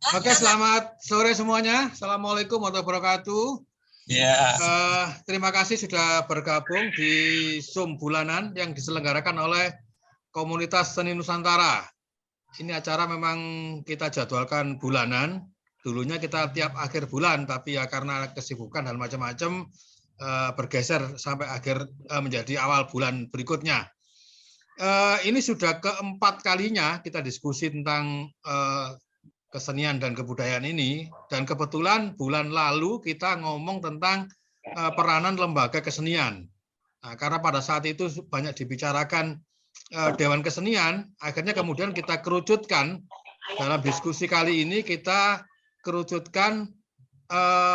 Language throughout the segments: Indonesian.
Oke, selamat sore semuanya. Assalamualaikum warahmatullahi wabarakatuh. Ya. Terima kasih sudah bergabung di Zoom bulanan yang diselenggarakan oleh Komunitas Seni Nusantara. Ini acara memang kita jadwalkan bulanan. Dulunya kita tiap akhir bulan, tapi ya karena kesibukan dan macam-macam bergeser sampai akhir menjadi awal bulan berikutnya. Ini sudah keempat kalinya kita diskusi tentang kesenian dan kebudayaan ini, dan kebetulan bulan lalu kita ngomong tentang peranan lembaga kesenian. Nah, karena pada saat itu banyak dibicarakan Dewan Kesenian, akhirnya kemudian kita kerucutkan dalam diskusi kali ini, kita kerucutkan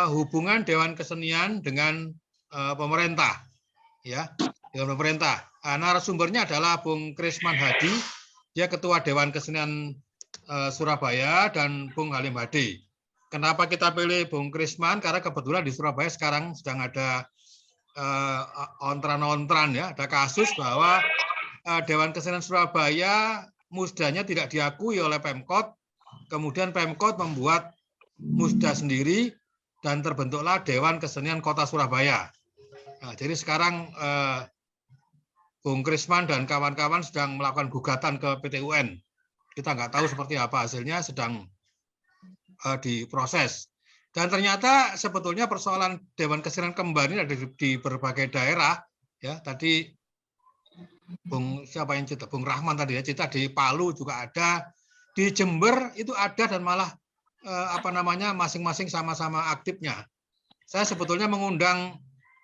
hubungan Dewan Kesenian dengan pemerintah, ya, dengan pemerintah. Nah, narasumbernya adalah Bung Krisman Hadi, dia Ketua Dewan Kesenian Surabaya, dan Bung Halim Hadi. Kenapa kita pilih Bung Krisman? Karena kebetulan di Surabaya sekarang sedang ada ontran-ontran, ya, ada kasus bahwa Dewan Kesenian Surabaya musdanya tidak diakui oleh Pemkot, kemudian Pemkot membuat musda sendiri dan terbentuklah Dewan Kesenian Kota Surabaya. Nah, jadi sekarang Bung Krisman dan kawan-kawan sedang melakukan gugatan ke PT UN. Kita nggak tahu seperti apa hasilnya, sedang diproses. Dan ternyata sebetulnya persoalan Dewan Kesenian kembali ada di berbagai daerah. Ya, tadi Bung siapa yang cerita? Bung Rahman tadi ya, cerita di Palu juga ada, di Jember itu ada, dan malah masing-masing sama-sama aktifnya. Saya sebetulnya mengundang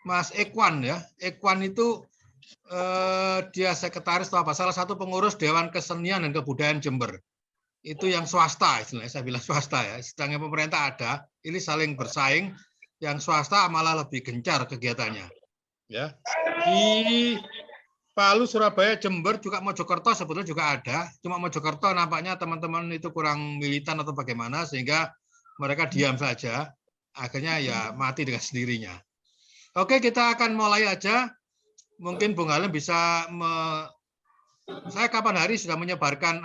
Mas Ekwan, ya. Ekwan itu dia sekretaris atau apa, salah satu pengurus Dewan Kesenian dan Kebudayaan Jember. Itu yang swasta, istilahnya saya bilang swasta, ya. Sedangkan pemerintah ada, ini saling bersaing. Yang swasta malah lebih gencar kegiatannya. Ya. Di Palu, Surabaya, Jember, juga Mojokerto sebetulnya juga ada. Cuma Mojokerto nampaknya teman-teman itu kurang militan atau bagaimana, sehingga mereka diam saja. Akhirnya ya mati dengan sendirinya. Oke, kita akan mulai aja. Mungkin Bung Halim bisa saya kapan hari sudah menyebarkan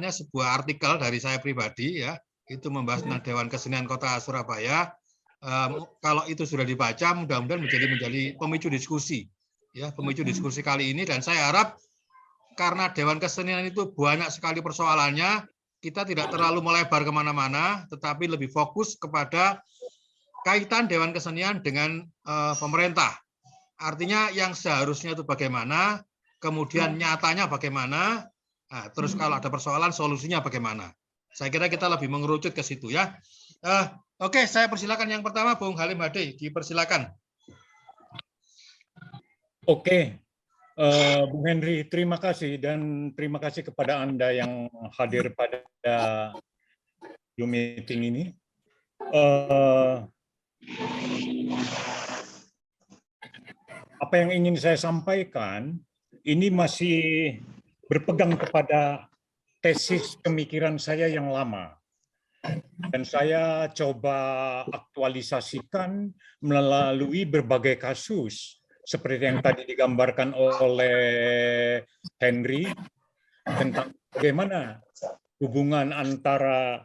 sebuah artikel dari saya pribadi, ya, itu membahas tentang Dewan Kesenian Kota Surabaya. Kalau itu sudah dibaca, mudah-mudahan menjadi pemicu diskusi, ya, pemicu diskusi kali ini. Dan saya harap karena Dewan Kesenian itu banyak sekali persoalannya, kita tidak terlalu melebar kemana-mana, tetapi lebih fokus kepada kaitan Dewan Kesenian dengan pemerintah. Artinya yang seharusnya itu bagaimana, kemudian nyatanya bagaimana, nah, terus kalau ada persoalan solusinya bagaimana. Saya kira kita lebih mengerucut ke situ, ya. Oke, saya persilakan yang pertama Bung Halim Hadi, dipersilakan. Oke, Bung Henry, terima kasih, dan terima kasih kepada Anda yang hadir pada Zoom meeting ini. Apa yang ingin saya sampaikan ini masih berpegang kepada tesis pemikiran saya yang lama, dan saya coba aktualisasikan melalui berbagai kasus seperti yang tadi digambarkan oleh Henry tentang bagaimana hubungan antara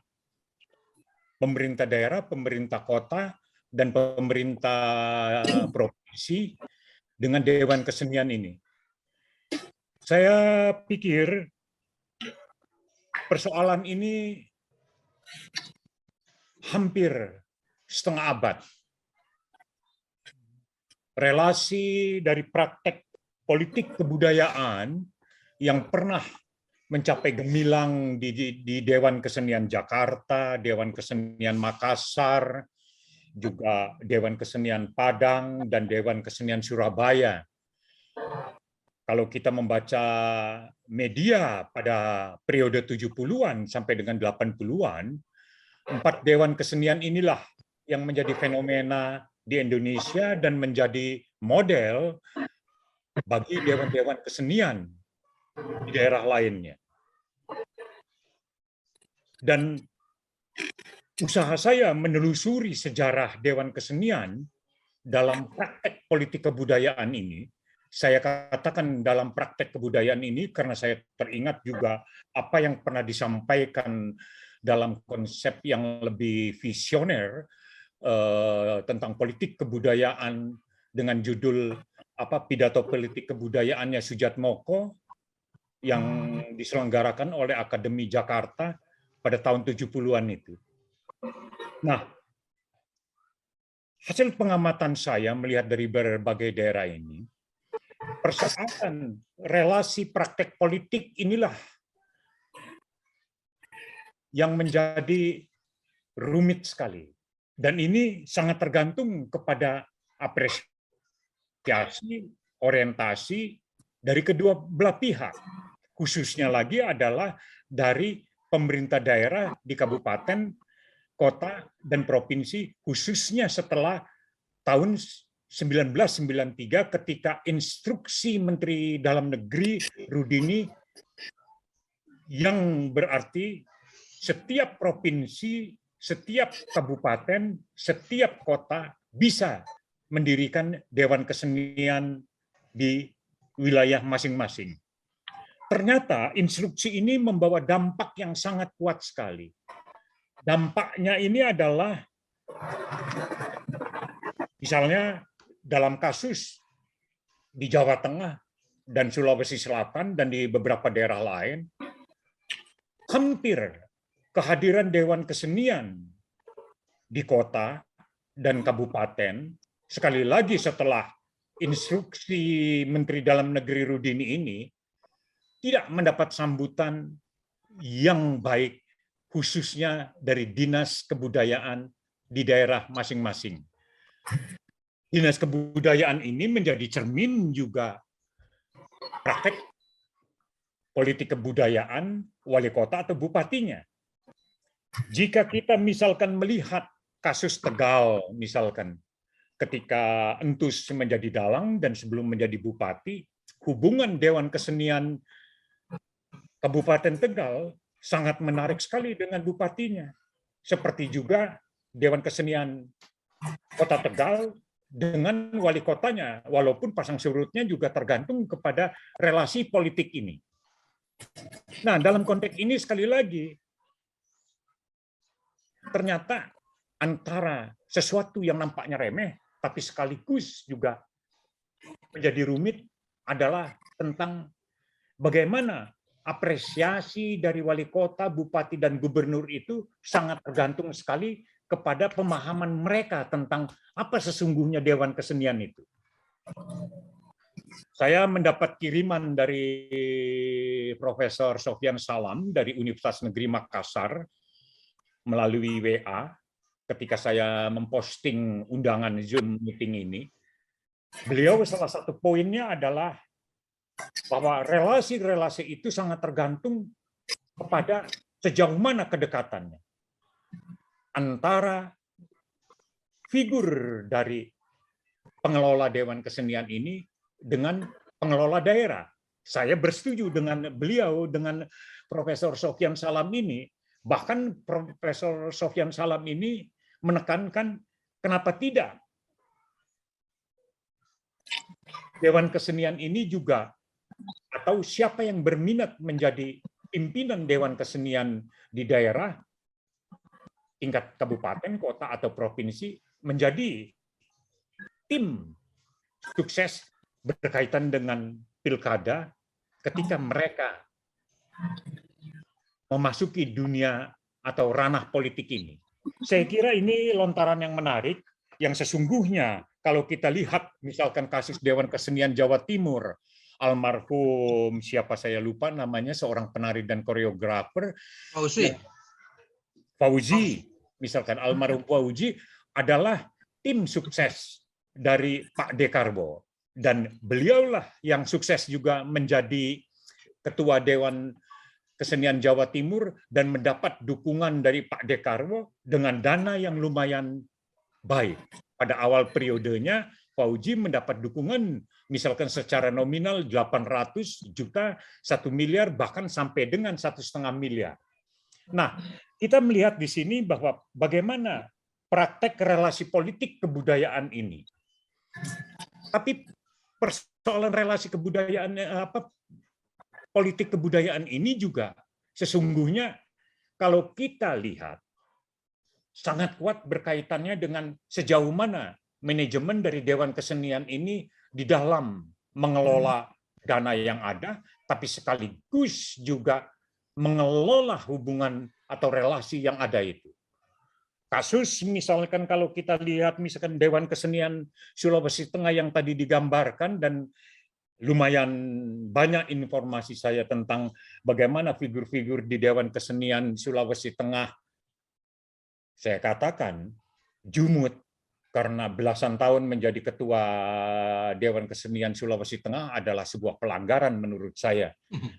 pemerintah daerah, pemerintah kota, dan pemerintah provinsi dengan Dewan Kesenian ini. Saya pikir persoalan ini hampir setengah abad. Relasi dari praktek politik kebudayaan yang pernah mencapai gemilang di Dewan Kesenian Jakarta, Dewan Kesenian Makassar, juga Dewan Kesenian Padang, dan Dewan Kesenian Surabaya. Kalau kita membaca media pada periode 70-an sampai dengan 80-an, 4 Dewan Kesenian inilah yang menjadi fenomena di Indonesia dan menjadi model bagi dewan-dewan kesenian di daerah lainnya. Dan usaha saya menelusuri sejarah Dewan Kesenian dalam praktek politik kebudayaan ini, saya katakan dalam praktek kebudayaan ini karena saya teringat juga apa yang pernah disampaikan dalam konsep yang lebih visioner tentang politik kebudayaan dengan judul pidato politik kebudayaannya Sujatmoko yang diselenggarakan oleh Akademi Jakarta pada tahun 70-an itu. Nah, hasil pengamatan saya melihat dari berbagai daerah ini, persoalan relasi praktek politik inilah yang menjadi rumit sekali. Dan ini sangat tergantung kepada apresiasi, orientasi dari kedua belah pihak. Khususnya lagi adalah dari pemerintah daerah di kabupaten, kota, dan provinsi, khususnya setelah tahun 1993 ketika instruksi Menteri Dalam Negeri Rudini yang berarti setiap provinsi, setiap kabupaten, setiap kota bisa mendirikan Dewan Kesenian di wilayah masing-masing. Ternyata instruksi ini membawa dampak yang sangat kuat sekali. Dampaknya ini adalah, misalnya dalam kasus di Jawa Tengah dan Sulawesi Selatan dan di beberapa daerah lain, hampir kehadiran Dewan Kesenian di kota dan kabupaten, sekali lagi setelah instruksi Menteri Dalam Negeri Rudini ini, tidak mendapat sambutan yang baik, khususnya dari Dinas Kebudayaan di daerah masing-masing. Dinas Kebudayaan ini menjadi cermin juga praktek politik kebudayaan wali kota atau bupatinya. Jika kita misalkan melihat kasus Tegal, misalkan ketika Entus menjadi dalang dan sebelum menjadi bupati, hubungan Dewan Kesenian Kabupaten Tegal sangat menarik sekali dengan bupatinya. Seperti juga Dewan Kesenian Kota Tegal dengan wali kotanya, walaupun pasang surutnya juga tergantung kepada relasi politik ini. Nah, dalam konteks ini sekali lagi, ternyata antara sesuatu yang nampaknya remeh, tapi sekaligus juga menjadi rumit adalah tentang bagaimana apresiasi dari wali kota, bupati, dan gubernur itu sangat tergantung sekali kepada pemahaman mereka tentang apa sesungguhnya Dewan Kesenian itu. Saya mendapat kiriman dari Profesor Sofyan Salam dari Universitas Negeri Makassar melalui WA ketika saya memposting undangan Zoom meeting ini. Beliau salah satu poinnya adalah bahwa relasi-relasi itu sangat tergantung kepada sejauh mana kedekatannya antara figur dari pengelola Dewan Kesenian ini dengan pengelola daerah. Saya bersetuju dengan beliau, dengan Profesor Sofyan Salam ini. Bahkan Profesor Sofyan Salam ini menekankan kenapa tidak Dewan Kesenian ini juga, atau siapa yang berminat menjadi pimpinan Dewan Kesenian di daerah, tingkat kabupaten, kota, atau provinsi, menjadi tim sukses berkaitan dengan pilkada ketika mereka memasuki dunia atau ranah politik ini. Saya kira ini lontaran yang menarik, yang sesungguhnya kalau kita lihat misalkan kasus Dewan Kesenian Jawa Timur, almarhum siapa saya lupa namanya, seorang penari dan koreografer, Fauzi, misalkan almarhum Fauzi adalah tim sukses dari Pak Dekarwo, dan beliaulah yang sukses juga menjadi ketua Dewan Kesenian Jawa Timur dan mendapat dukungan dari Pak Dekarwo dengan dana yang lumayan baik. Pada awal periodenya, Fauzi mendapat dukungan misalkan secara nominal 800 juta, 1 miliar, bahkan sampai dengan 1,5 miliar. Nah, kita melihat di sini bahwa bagaimana praktek relasi politik kebudayaan ini. Tapi persoalan relasi kebudayaan politik kebudayaan ini juga sesungguhnya kalau kita lihat sangat kuat berkaitannya dengan sejauh mana manajemen dari Dewan Kesenian ini di dalam mengelola dana yang ada, tapi sekaligus juga mengelola hubungan atau relasi yang ada itu. Kasus misalkan kalau kita lihat misalkan Dewan Kesenian Sulawesi Tengah yang tadi digambarkan, dan lumayan banyak informasi saya tentang bagaimana figur-figur di Dewan Kesenian Sulawesi Tengah, saya katakan jumut karena belasan tahun menjadi ketua Dewan Kesenian Sulawesi Tengah adalah sebuah pelanggaran menurut saya.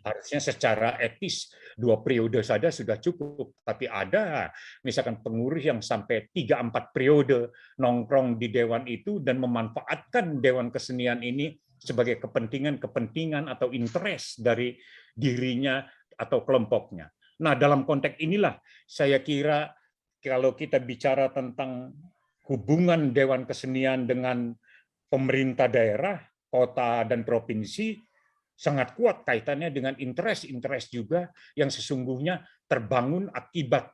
Harusnya secara etis 2 periode saja sudah cukup, tapi ada misalkan pengurus yang sampai 3-4 periode nongkrong di dewan itu dan memanfaatkan Dewan Kesenian ini sebagai kepentingan atau interest dari dirinya atau kelompoknya. Nah, dalam konteks inilah saya kira kalau kita bicara tentang hubungan Dewan Kesenian dengan pemerintah daerah, kota, dan provinsi, sangat kuat kaitannya dengan interest juga yang sesungguhnya terbangun akibat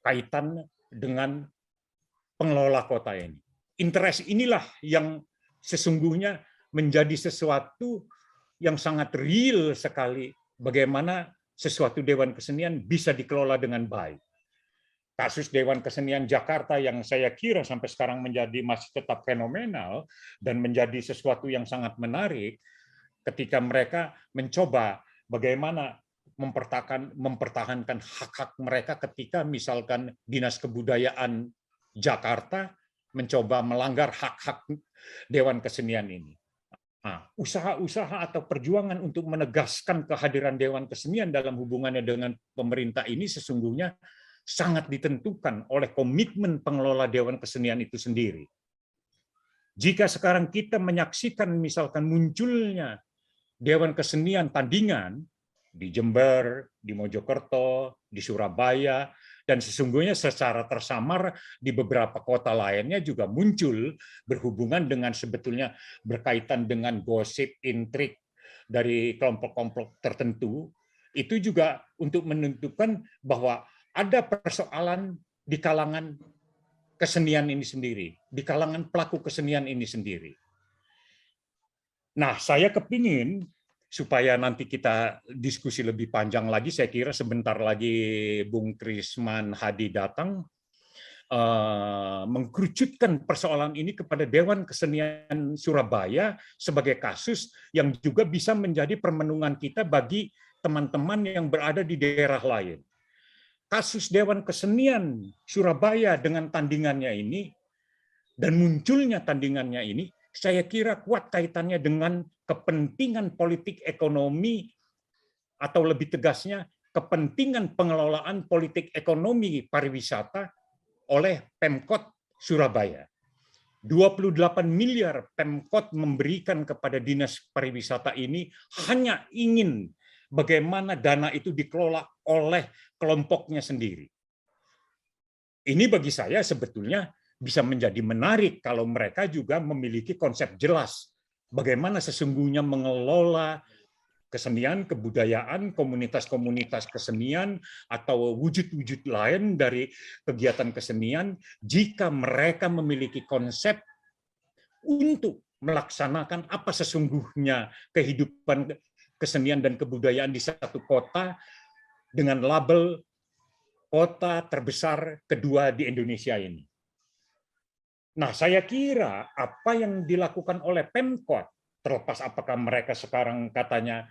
kaitan dengan pengelola kota ini. Interest inilah yang sesungguhnya menjadi sesuatu yang sangat real sekali, bagaimana sesuatu Dewan Kesenian bisa dikelola dengan baik. Kasus Dewan Kesenian Jakarta yang saya kira sampai sekarang masih tetap fenomenal dan menjadi sesuatu yang sangat menarik ketika mereka mencoba bagaimana mempertahankan hak-hak mereka ketika misalkan Dinas Kebudayaan Jakarta mencoba melanggar hak-hak Dewan Kesenian ini. Nah, usaha-usaha atau perjuangan untuk menegaskan kehadiran Dewan Kesenian dalam hubungannya dengan pemerintah ini sesungguhnya sangat ditentukan oleh komitmen pengelola Dewan Kesenian itu sendiri. Jika sekarang kita menyaksikan misalkan munculnya Dewan Kesenian tandingan di Jember, di Mojokerto, di Surabaya, dan sesungguhnya secara tersamar di beberapa kota lainnya juga muncul berhubungan dengan sebetulnya berkaitan dengan gosip, intrik dari kelompok-kelompok tertentu, itu juga untuk menentukan bahwa ada persoalan di kalangan kesenian ini sendiri, di kalangan pelaku kesenian ini sendiri. Nah, saya kepingin supaya nanti kita diskusi lebih panjang lagi, saya kira sebentar lagi Bung Krisman Hadi datang, mengkerucutkan persoalan ini kepada Dewan Kesenian Surabaya sebagai kasus yang juga bisa menjadi permenungan kita bagi teman-teman yang berada di daerah lain. Kasus Dewan Kesenian Surabaya dengan tandingannya ini dan munculnya tandingannya ini, saya kira kuat kaitannya dengan kepentingan politik ekonomi atau lebih tegasnya kepentingan pengelolaan politik ekonomi pariwisata oleh Pemkot Surabaya. 28 miliar Pemkot memberikan kepada Dinas Pariwisata ini hanya ingin bagaimana dana itu dikelola oleh kelompoknya sendiri. Ini bagi saya sebetulnya bisa menjadi menarik kalau mereka juga memiliki konsep jelas bagaimana sesungguhnya mengelola kesenian, kebudayaan, komunitas-komunitas kesenian, atau wujud-wujud lain dari kegiatan kesenian jika mereka memiliki konsep untuk melaksanakan apa sesungguhnya kehidupan kesenian dan kebudayaan di satu kota dengan label kota terbesar kedua di Indonesia ini. Nah, saya kira apa yang dilakukan oleh Pemkot, terlepas apakah mereka sekarang katanya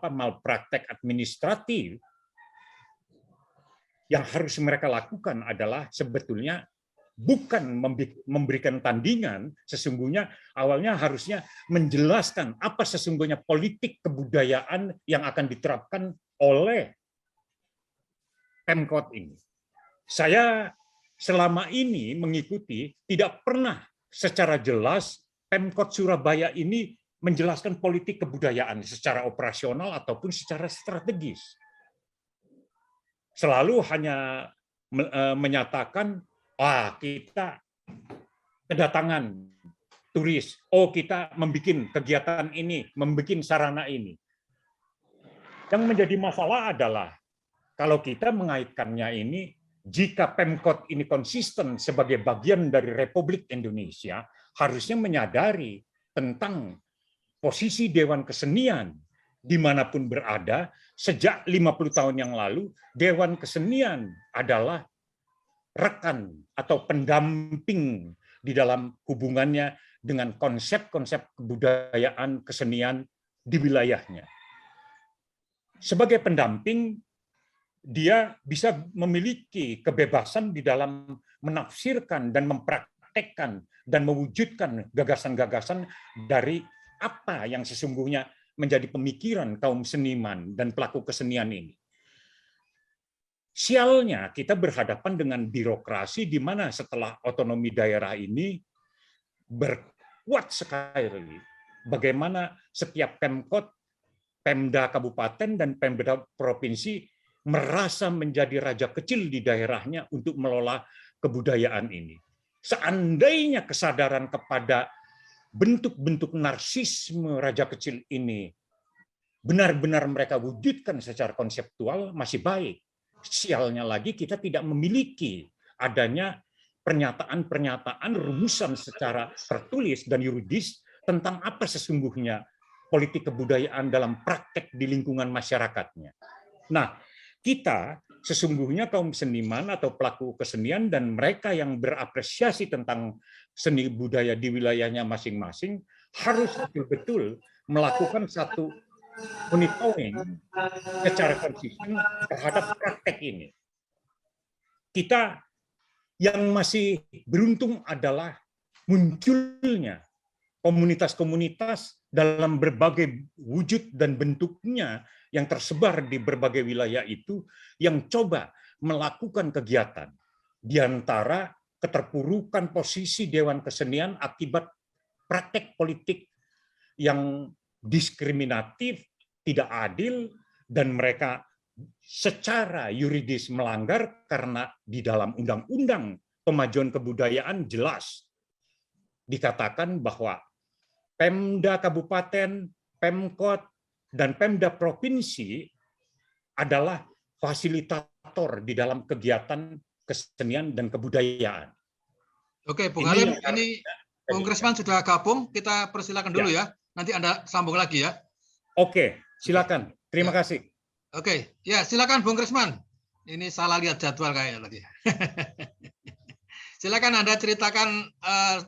malpraktek administratif, yang harus mereka lakukan adalah sebetulnya bukan memberikan tandingan, sesungguhnya awalnya harusnya menjelaskan apa sesungguhnya politik kebudayaan yang akan diterapkan oleh Pemkot ini. Saya selama ini mengikuti tidak pernah secara jelas Pemkot Surabaya ini menjelaskan politik kebudayaan secara operasional ataupun secara strategis. Selalu hanya menyatakan, kita kedatangan turis, kita membuat kegiatan ini, membuat sarana ini. Yang menjadi masalah adalah kalau kita mengaitkannya ini, jika Pemkot ini konsisten sebagai bagian dari Republik Indonesia, harusnya menyadari tentang posisi Dewan Kesenian dimanapun berada. Sejak 50 tahun yang lalu, Dewan Kesenian adalah rekan atau pendamping di dalam hubungannya dengan konsep-konsep kebudayaan kesenian di wilayahnya. Sebagai pendamping, dia bisa memiliki kebebasan di dalam menafsirkan dan mempraktekkan dan mewujudkan gagasan-gagasan dari apa yang sesungguhnya menjadi pemikiran kaum seniman dan pelaku kesenian ini. Sialnya kita berhadapan dengan birokrasi di mana setelah otonomi daerah ini berkuat sekali, bagaimana setiap Pemkot, Pemda kabupaten dan Pemda provinsi merasa menjadi raja kecil di daerahnya untuk mengelola kebudayaan ini. Seandainya kesadaran kepada bentuk-bentuk narsisme raja kecil ini benar-benar mereka wujudkan secara konseptual, masih baik. Sialnya lagi kita tidak memiliki adanya pernyataan-pernyataan rumusan secara tertulis dan yuridis tentang apa sesungguhnya politik kebudayaan dalam praktek di lingkungan masyarakatnya. Nah, kita sesungguhnya kaum seniman atau pelaku kesenian dan mereka yang berapresiasi tentang seni budaya di wilayahnya masing-masing harus betul-betul melakukan satu monitoring secara konsisten terhadap praktek ini. Kita yang masih beruntung adalah munculnya komunitas-komunitas dalam berbagai wujud dan bentuknya yang tersebar di berbagai wilayah itu yang coba melakukan kegiatan. Di antara keterpurukan posisi Dewan Kesenian akibat praktek politik yang diskriminatif, tidak adil, dan mereka secara yuridis melanggar karena di dalam Undang-Undang Pemajuan Kebudayaan jelas dikatakan bahwa Pemda Kabupaten, Pemkot, dan Pemda Provinsi adalah fasilitator di dalam kegiatan kesenian dan kebudayaan. Oke, Bung Halim, ini Bung Krisman sudah gabung, kita persilakan dulu ya. Nanti Anda sambung lagi ya. Oke, silakan. Terima kasih. Oke, ya silakan Bung Krisman. Ini salah lihat jadwal kayaknya tadi. Silakan Anda ceritakan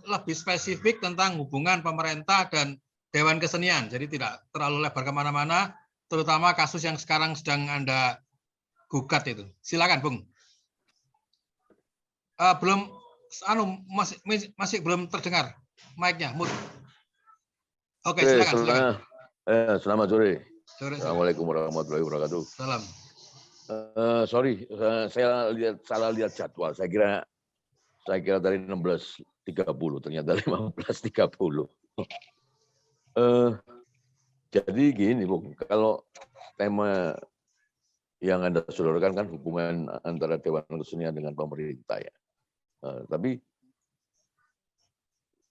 lebih spesifik tentang hubungan pemerintah dan Dewan Kesenian. Jadi tidak terlalu lebar kemana-mana, terutama kasus yang sekarang sedang Anda gugat itu. Silakan, Bung. Belum, masih belum terdengar mic-nya. Oke, silakan. Selamat sore. Assalamualaikum warahmatullahi wabarakatuh. Salam. Sorry, saya salah lihat jadwal. Saya kira dari 16.30, ternyata 15.30. Jadi gini, Bung, kalau tema yang Anda sodorkan kan hubungan antara Dewan Kesenian dengan pemerintah ya. Tapi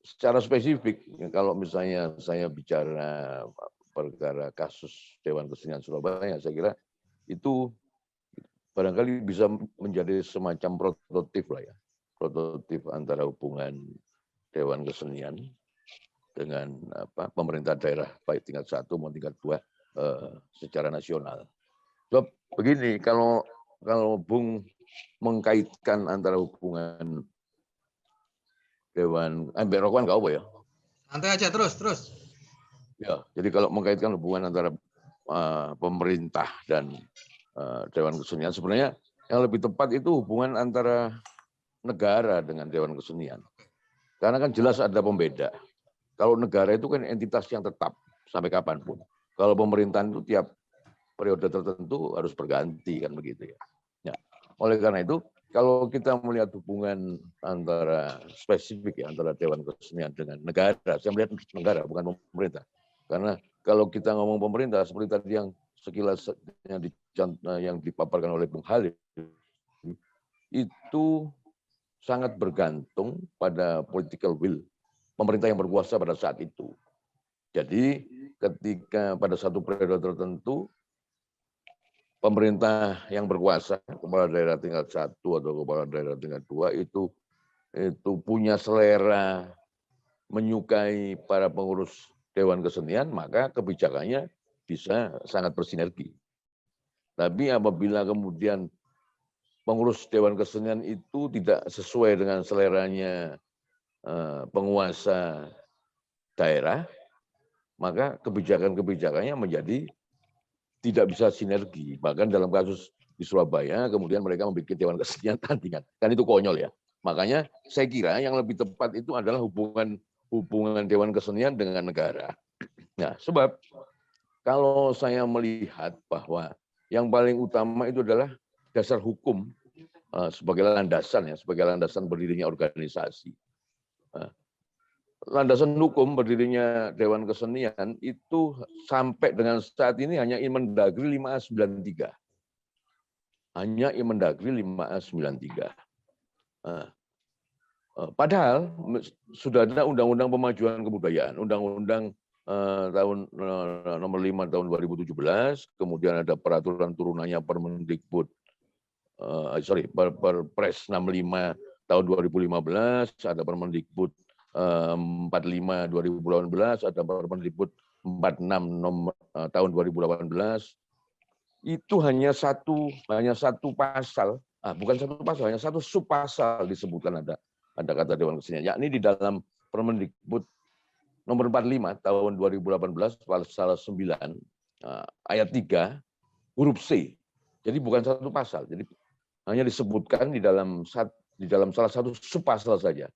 secara spesifik, kalau misalnya saya bicara perkara kasus Dewan Kesenian Surabaya, saya kira itu barangkali bisa menjadi semacam prototip lah ya. Prototip antara hubungan Dewan Kesenian dengan pemerintah daerah baik tingkat 1 maupun tingkat 2 secara nasional. Sebab begini, kalau Bung mengkaitkan antara hubungan Dewan Rokokan nggak apa ya? Santai aja, terus. Ya, jadi kalau mengkaitkan hubungan antara pemerintah dan Dewan Kesenian, sebenarnya yang lebih tepat itu hubungan antara negara dengan Dewan Kesenian. Karena kan jelas ada pembeda. Kalau negara itu kan entitas yang tetap sampai kapanpun. Kalau pemerintahan itu tiap periode tertentu harus berganti kan begitu ya. Ya. Oleh karena itu, kalau kita melihat hubungan antara spesifik ya antara Dewan Kesenian dengan negara, saya melihat negara bukan pemerintah. Karena kalau kita ngomong pemerintah seperti tadi yang sekilas yang dipaparkan oleh Bung Halim itu sangat bergantung pada political will pemerintah yang berkuasa pada saat itu. Jadi ketika pada satu periode tertentu pemerintah yang berkuasa, kepala daerah tingkat 1 atau kepala daerah tingkat 2 itu punya selera menyukai para pengurus Dewan Kesenian, maka kebijakannya bisa sangat bersinergi. Tapi apabila kemudian pengurus Dewan Kesenian itu tidak sesuai dengan seleranya penguasa daerah, maka kebijakan-kebijakannya menjadi tidak bisa sinergi. Bahkan dalam kasus di Surabaya, kemudian mereka membuat Dewan Kesenian tandingan. Kan itu konyol ya. Makanya saya kira yang lebih tepat itu adalah hubungan Dewan Kesenian dengan negara. Nah, sebab kalau saya melihat bahwa yang paling utama itu adalah dasar hukum sebagai landasan berdirinya organisasi. Landasan hukum berdirinya Dewan Kesenian itu sampai dengan saat ini hanya Inmendagri 5A93. Hanya Inmendagri 5A93. Padahal sudah ada Undang-Undang Pemajuan Kebudayaan, Undang-Undang tahun nomor 5 tahun 2017, kemudian ada peraturan turunannya Permendikbud, Perpres 65 tahun 2015, ada Permendikbud 45 2018, ada Permendikbud 46 tahun 2018. Itu hanya satu pasal, bukan satu pasal, hanya satu subpasal disebutkan ada kata Dewan Kesenian, yakni di dalam Permendikbud nomor 45 tahun 2018 pasal 9 ayat 3 huruf C. Jadi bukan satu pasal, jadi hanya disebutkan di dalam salah satu subpasal saja.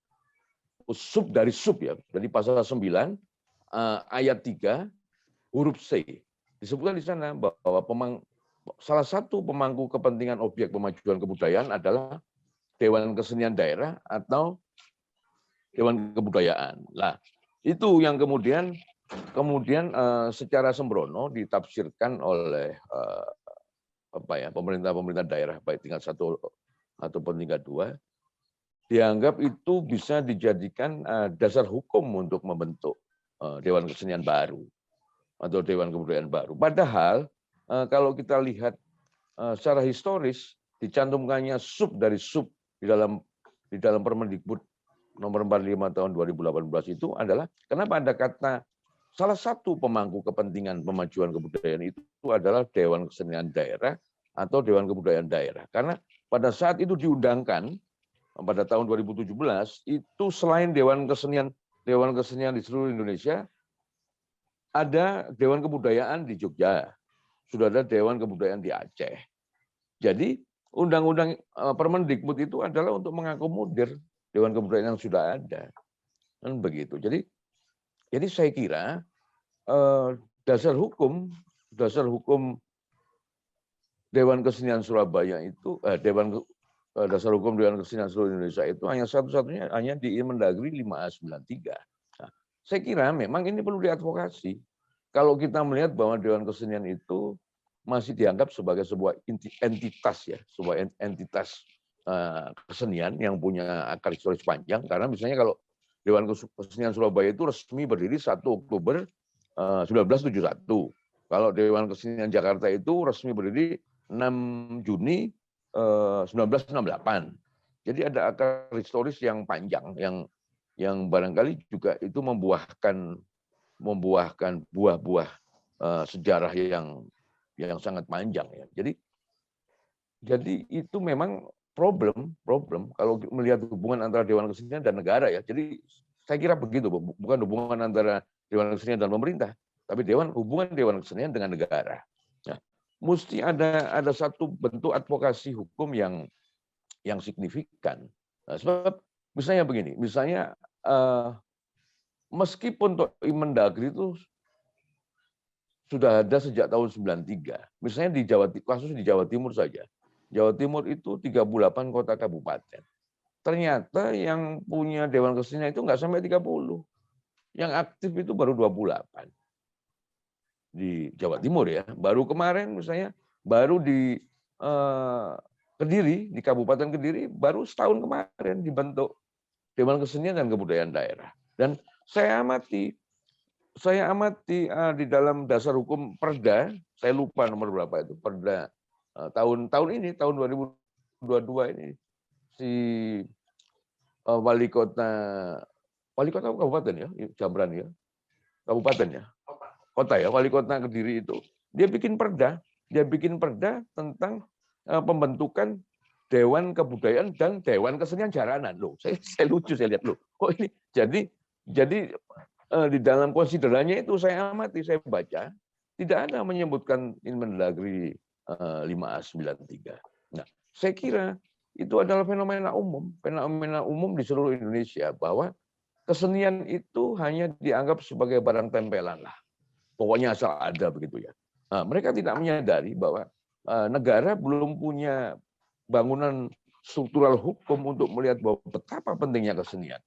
Sub dari sub ya. Jadi pasal 9 ayat 3 huruf C. Disebutkan di sana bahwa salah satu pemangku kepentingan objek pemajuan kebudayaan adalah Dewan Kesenian Daerah atau Dewan Kebudayaan. Nah, itu yang kemudian secara sembrono ditafsirkan oleh pemerintah daerah baik tingkat 1 ataupun tingkat 2, dianggap itu bisa dijadikan dasar hukum untuk membentuk Dewan Kesenian baru atau Dewan Kebudayaan baru. Padahal kalau kita lihat secara historis, dicantumkannya sub dari sub di dalam Permendikbud nomor 45 tahun 2018 itu adalah kenapa ada kata salah satu pemangku kepentingan pemajuan kebudayaan itu adalah Dewan Kesenian Daerah atau Dewan Kebudayaan Daerah. Karena pada saat itu diundangkan pada tahun 2017 itu selain Dewan Kesenian di seluruh Indonesia, ada Dewan Kebudayaan di Jogja, sudah ada Dewan Kebudayaan di Aceh. Jadi undang-undang Permendikbud itu adalah untuk mengakomodir Dewan Kebudayaan yang sudah ada, kan begitu. Jadi saya kira dasar hukum Dewan Kesenian Surabaya itu dasar hukum Dewan Kesenian seluruh Indonesia itu hanya satu-satunya hanya di Inmendagri 5A93. Nah, saya kira memang ini perlu diadvokasi. Kalau kita melihat bahwa Dewan Kesenian itu masih dianggap sebagai sebuah entitas ya, sebuah entitas kesenian yang punya akar historis panjang. Karena misalnya kalau Dewan Kesenian Surabaya itu resmi berdiri 1 Oktober 1971. Kalau Dewan Kesenian Jakarta itu resmi berdiri 6 Juni 1968. Jadi ada akar historis yang panjang yang barangkali juga itu membuahkan buah-buah sejarah yang sangat panjang ya. Jadi itu memang problem kalau melihat hubungan antara Dewan Kesenian dan negara ya. Jadi saya kira begitu, bukan hubungan antara Dewan Kesenian dan pemerintah, tapi hubungan Dewan Kesenian dengan negara. Nah, mesti ada satu bentuk advokasi hukum yang signifikan. Nah, sebab misalnya begini, meskipun Inmendagri itu sudah ada sejak tahun 93. Misalnya kasus di Jawa Timur saja. Jawa Timur itu 38 kota kabupaten. Ternyata yang punya Dewan Kesenian itu nggak sampai 30. Yang aktif itu baru 28. Di Jawa Timur ya. Baru kemarin misalnya, baru di Kediri, di Kabupaten Kediri, baru setahun kemarin dibentuk Dewan Kesenian dan Kebudayaan Daerah. Dan saya amati di dalam dasar hukum Perda, saya lupa nomor berapa itu, Perda tahun ini tahun 2022 ini si wali kota atau kabupaten ya, Jambran ya, kabupaten ya, kota ya, wali kota Kediri itu dia bikin perda tentang pembentukan Dewan Kebudayaan dan Dewan Kesenian Jaranan. Loh, saya lucu saya lihat loh. Kok ini jadi di dalam konsiderannya itu saya amati, saya baca tidak ada menyebutkan Inmendagri 5A93. Nah, saya kira itu adalah fenomena umum di seluruh Indonesia bahwa kesenian itu hanya dianggap sebagai barang tempelan lah. Pokoknya asal ada begitu ya. Nah, mereka tidak menyadari bahwa negara belum punya bangunan struktural hukum untuk melihat bahwa betapa pentingnya kesenian.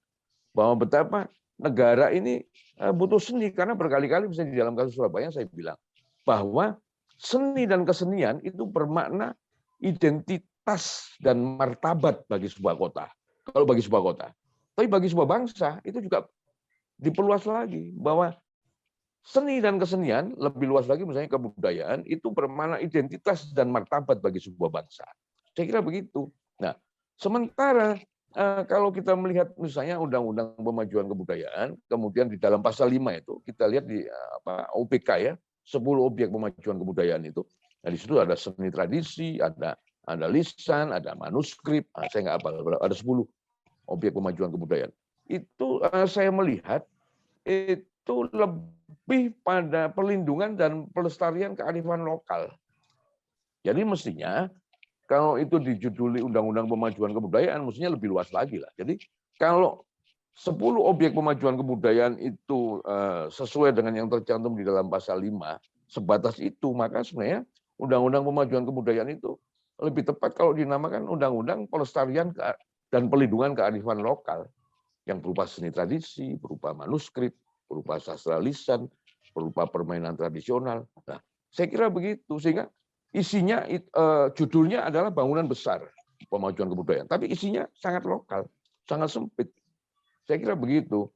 Bahwa betapa negara ini butuh seni, karena berkali-kali misalnya di dalam kasus Surabaya saya bilang bahwa seni dan kesenian itu bermakna identitas dan martabat bagi sebuah kota. Kalau bagi sebuah kota. Tapi bagi sebuah bangsa itu juga diperluas lagi bahwa seni dan kesenian lebih luas lagi, misalnya kebudayaan itu bermakna identitas dan martabat bagi sebuah bangsa. Saya kira begitu. Nah, sementara kalau kita melihat misalnya Undang-Undang Pemajuan Kebudayaan, kemudian di dalam pasal 5 itu kita lihat di OPK ya, 10 objek pemajuan kebudayaan itu. Nah, di situ ada seni tradisi, ada lisan, ada manuskrip, saya nggak apa, ada 10 objek pemajuan kebudayaan. Itu saya melihat itu lebih pada perlindungan dan pelestarian kearifan lokal. Jadi mestinya kalau itu dijuduli Undang-Undang Pemajuan Kebudayaan, mestinya lebih luas lagi lah. Jadi kalau 10 objek pemajuan kebudayaan itu sesuai dengan yang tercantum di dalam pasal 5, sebatas itu, maka sebenarnya Undang-Undang Pemajuan Kebudayaan itu lebih tepat kalau dinamakan Undang-Undang Pelestarian dan Perlindungan Kearifan Lokal yang berupa seni tradisi, berupa manuskrip, berupa sastra lisan, berupa permainan tradisional. Nah, saya kira begitu, sehingga isinya judulnya adalah bangunan besar pemajuan kebudayaan, tapi isinya sangat lokal, sangat sempit. Saya kira begitu.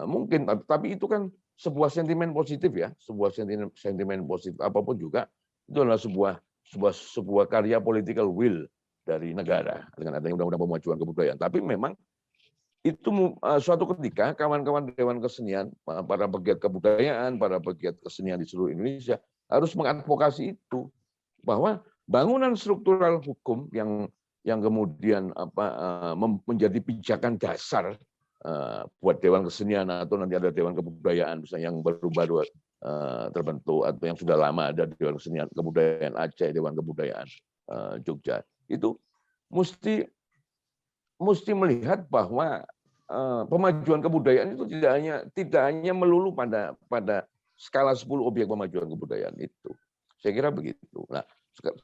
Mungkin, tapi itu kan sebuah sentimen positif ya, sebuah sentimen positif apapun juga itu adalah sebuah karya political will dari negara dengan adanya Undang-Undang Pemajuan Kebudayaan. Tapi memang itu suatu ketika kawan-kawan Dewan Kesenian, para pegiat kebudayaan, para pegiat kesenian di seluruh Indonesia harus mengadvokasi itu, bahwa bangunan struktural hukum yang kemudian menjadi pijakan dasar buat Dewan Kesenian atau nanti ada Dewan Kebudayaan misalnya yang baru-baru terbentuk atau yang sudah lama ada Dewan Kesenian Kebudayaan Aceh, Dewan Kebudayaan Jogja, itu mesti melihat bahwa pemajuan kebudayaan itu tidak hanya melulu pada skala 10 objek pemajuan kebudayaan itu. Saya kira begitu. Nah,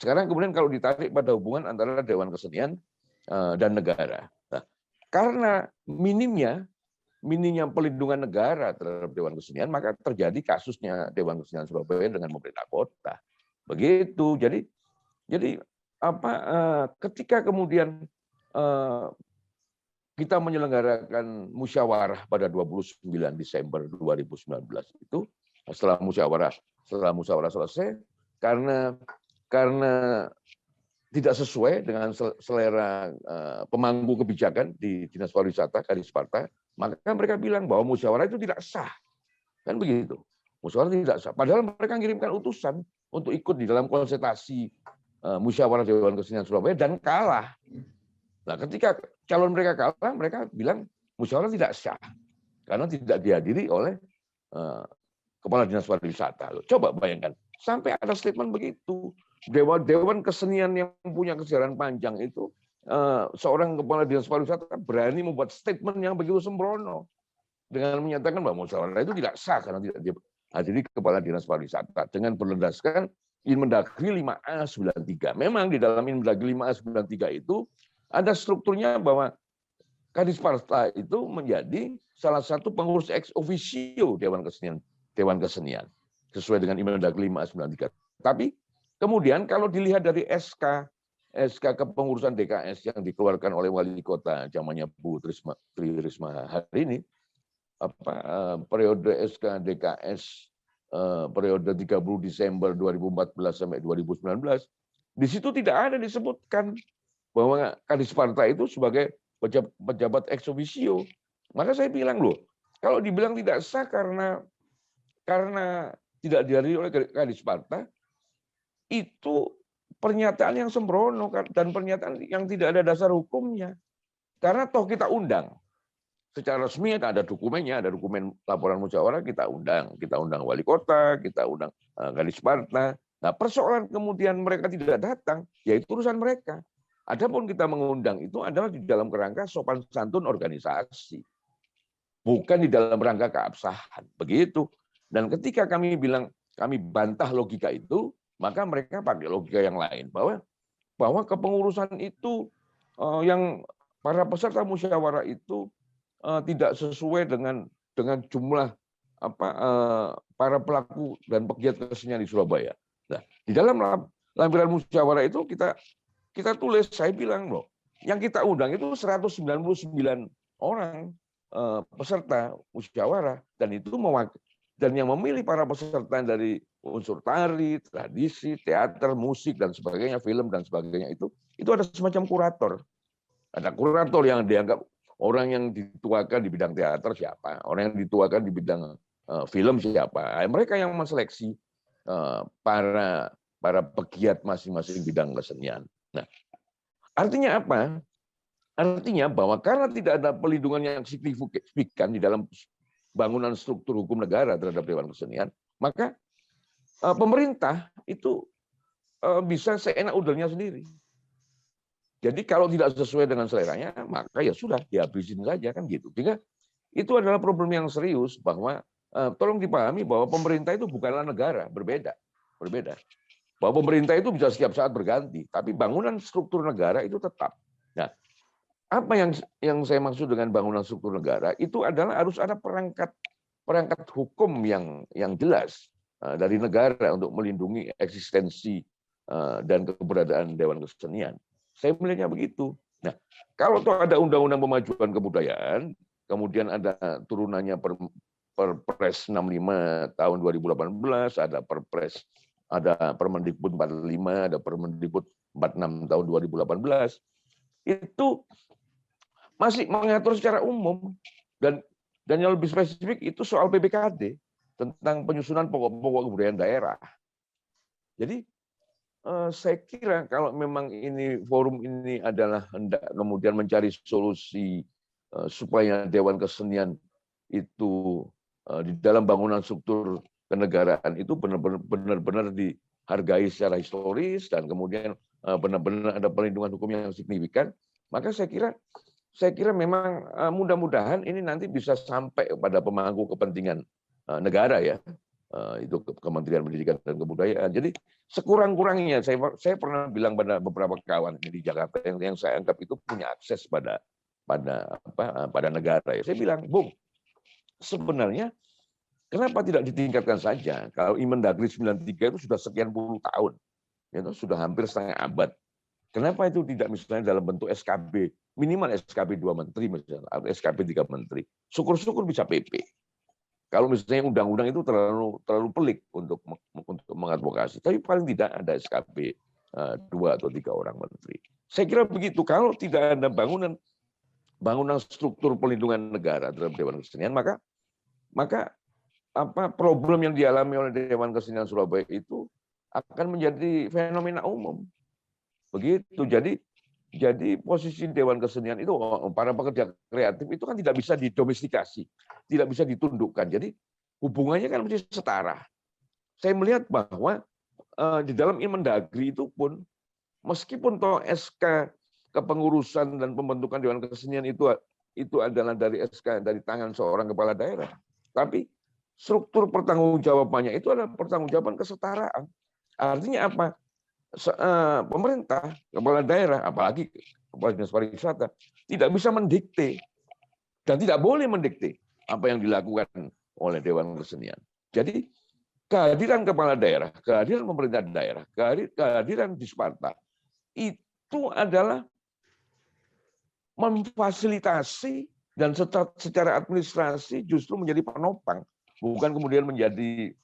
sekarang kemudian kalau ditarik pada hubungan antara Dewan Kesenian dan negara. Nah, karena minimnya pelindungan negara terhadap Dewan Kesenian, maka terjadi kasusnya Dewan Kesenian Surabaya dengan pemerintah kota. Begitu. Jadi ketika kemudian kita menyelenggarakan musyawarah pada 29 Desember 2019 itu, setelah musyawarah selesai, karena tidak sesuai dengan selera pemangku kebijakan di Dinas Pariwisata Kadisparta, maka mereka bilang bahwa musyawarah itu tidak sah. Kan begitu. Musyawarah tidak sah. Padahal mereka mengirimkan utusan untuk ikut di dalam konsultasi musyawarah Dewan Kesenian Surabaya dan kalah. Nah, ketika calon mereka kalah, mereka bilang musyawarah tidak sah karena tidak dihadiri oleh Kepala Dinas Pariwisata. Coba bayangkan, sampai ada statement begitu. Dewan Kesenian yang punya kesejarah panjang itu, seorang Kepala Dinas Pariwisata berani membuat statement yang begitu sembrono dengan menyatakan bahwa musyawarah itu tidak sah karena tidak dihadiri Kepala Dinas Pariwisata dengan berlandaskan Inmendagri 5A93. Memang di dalam Inmendagri 5A93 itu ada strukturnya bahwa Kadisparta itu menjadi salah satu pengurus ex officio Dewan Kesenian sesuai dengan Inmendagri 5A93. Tapi kemudian kalau dilihat dari SK kepengurusan DKS yang dikeluarkan oleh wali kota zamannya Bu Tri Risma hari ini, periode SK DKS periode 30 Desember 2014 sampai 2019 Di situ tidak ada disebutkan bahwa Kadis Sparta itu sebagai pejabat ex officio. Maka saya bilang loh, kalau dibilang tidak sah karena tidak dihadiri oleh Kadis Sparta, itu pernyataan yang sembrono dan pernyataan yang tidak ada dasar hukumnya. Karena toh kita undang. Secara resmi ada dokumennya, ada dokumen laporan musyawarah, kita undang wali kota, kita undang Kadis Sparta. Nah, persoalan kemudian mereka tidak datang, yaitu urusan mereka. Adapun kita mengundang itu adalah di dalam kerangka sopan santun organisasi, bukan di dalam rangka keabsahan. Begitu. Dan ketika kami bilang kami bantah logika itu, maka mereka pakai logika yang lain bahwa kepengurusan itu yang para peserta musyawarah itu tidak sesuai dengan jumlah para pelaku dan pegiat kesenian di Surabaya. Nah, di dalam lampiran musyawarah itu kita tulis, saya bilang loh, yang kita undang itu 199 orang peserta musyawarah, dan yang memilih para peserta dari unsur tari, tradisi, teater, musik dan sebagainya, film dan sebagainya itu ada semacam kurator. Ada kurator yang dianggap orang yang dituakan di bidang teater siapa, orang yang dituakan di bidang film siapa. Mereka yang menseleksi para pegiat masing-masing bidang kesenian. Nah, artinya apa? Artinya bahwa karena tidak ada pelindungan yang signifikan di dalam bangunan struktur hukum negara terhadap Dewan Kesenian, maka pemerintah itu bisa seenak udahnya sendiri. Jadi kalau tidak sesuai dengan seleranya, maka ya sudah, dihabisin saja kan gitu. Sehingga itu adalah problem yang serius bahwa tolong dipahami bahwa pemerintah itu bukanlah negara, berbeda. Bahwa pemerintah itu bisa setiap saat berganti, tapi bangunan struktur negara itu tetap. Nah, apa yang saya maksud dengan bangunan struktur negara itu adalah harus ada perangkat hukum yang jelas dari negara untuk melindungi eksistensi dan keberadaan Dewan Kesenian. Saya melihatnya begitu. Nah, kalau toh ada undang-undang pemajuan kebudayaan, kemudian ada turunannya Perpres 65 tahun 2018, ada Perpres, ada Permendikbud 45, ada Permendikbud 46 tahun 2018, itu masih mengatur secara umum dan yang lebih spesifik itu soal PPKD tentang penyusunan pokok-pokok kebudayaan daerah. Jadi saya kira kalau memang forum ini adalah hendak kemudian mencari solusi supaya Dewan Kesenian itu di dalam bangunan struktur kenegaraan itu benar-benar dihargai secara historis dan kemudian benar-benar ada perlindungan hukum yang signifikan, maka saya kira memang mudah-mudahan ini nanti bisa sampai kepada pemangku kepentingan negara ya. Itu Kementerian Pendidikan dan Kebudayaan. Jadi sekurang-kurangnya saya pernah bilang pada beberapa kawan di Jakarta yang saya anggap itu punya akses pada negara ya. Saya bilang, Bung, sebenarnya kenapa tidak ditingkatkan saja? Kalau Imendagri 93 itu sudah sekian puluh tahun, itu sudah hampir setengah abad. Kenapa itu tidak misalnya dalam bentuk SKB, minimal SKB 2 menteri misalnya, atau SKB 3 menteri. Syukur-syukur bisa PP. Kalau misalnya undang-undang itu terlalu pelik untuk mengadvokasi, tapi paling tidak ada SKB 2 atau 3 orang menteri. Saya kira begitu. Kalau tidak ada bangunan struktur pelindungan negara terhadap Dewan Kesenian, maka problem yang dialami oleh Dewan Kesenian Surabaya itu akan menjadi fenomena umum. Begitu. Jadi posisi Dewan Kesenian itu, para pekerja kreatif itu kan tidak bisa didomestikasi, tidak bisa ditundukkan. Jadi hubungannya kan mesti setara. Saya melihat bahwa di dalam Imendagri itu pun, meskipun toh SK kepengurusan dan pembentukan Dewan Kesenian itu adalah dari SK dari tangan seorang kepala daerah, tapi struktur pertanggungjawabannya itu adalah pertanggungjawaban kesetaraan. Artinya apa? Pemerintah, kepala daerah, apalagi kepala dinas pariwisata, tidak bisa mendikte dan tidak boleh mendikte apa yang dilakukan oleh Dewan Kesenian. Jadi kehadiran kepala daerah, kehadiran pemerintah daerah, kehadiran di Sparta itu adalah memfasilitasi dan secara administrasi justru menjadi penopang, bukan kemudian menjadi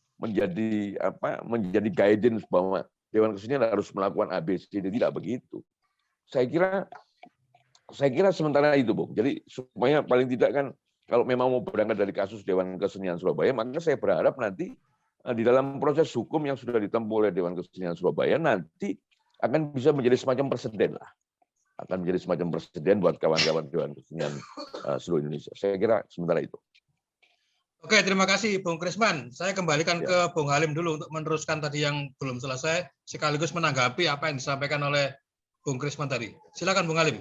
guidance bahwa Dewan Kesenian harus melakukan ABCD, tidak begitu. Saya kira sementara itu, Bung. Jadi supaya paling tidak kan kalau memang mau berangkat dari kasus Dewan Kesenian Surabaya, maka saya berharap nanti di dalam proses hukum yang sudah ditempuh oleh Dewan Kesenian Surabaya nanti akan bisa menjadi semacam presiden lah. Akan menjadi semacam presiden buat kawan-kawan Dewan Kesenian seluruh Indonesia. Saya kira sementara itu. Oke, terima kasih Bung Krisman. Saya kembalikan ke Bung Halim dulu untuk meneruskan tadi yang belum selesai, sekaligus menanggapi apa yang disampaikan oleh Bung Krisman tadi. Silakan Bung Halim.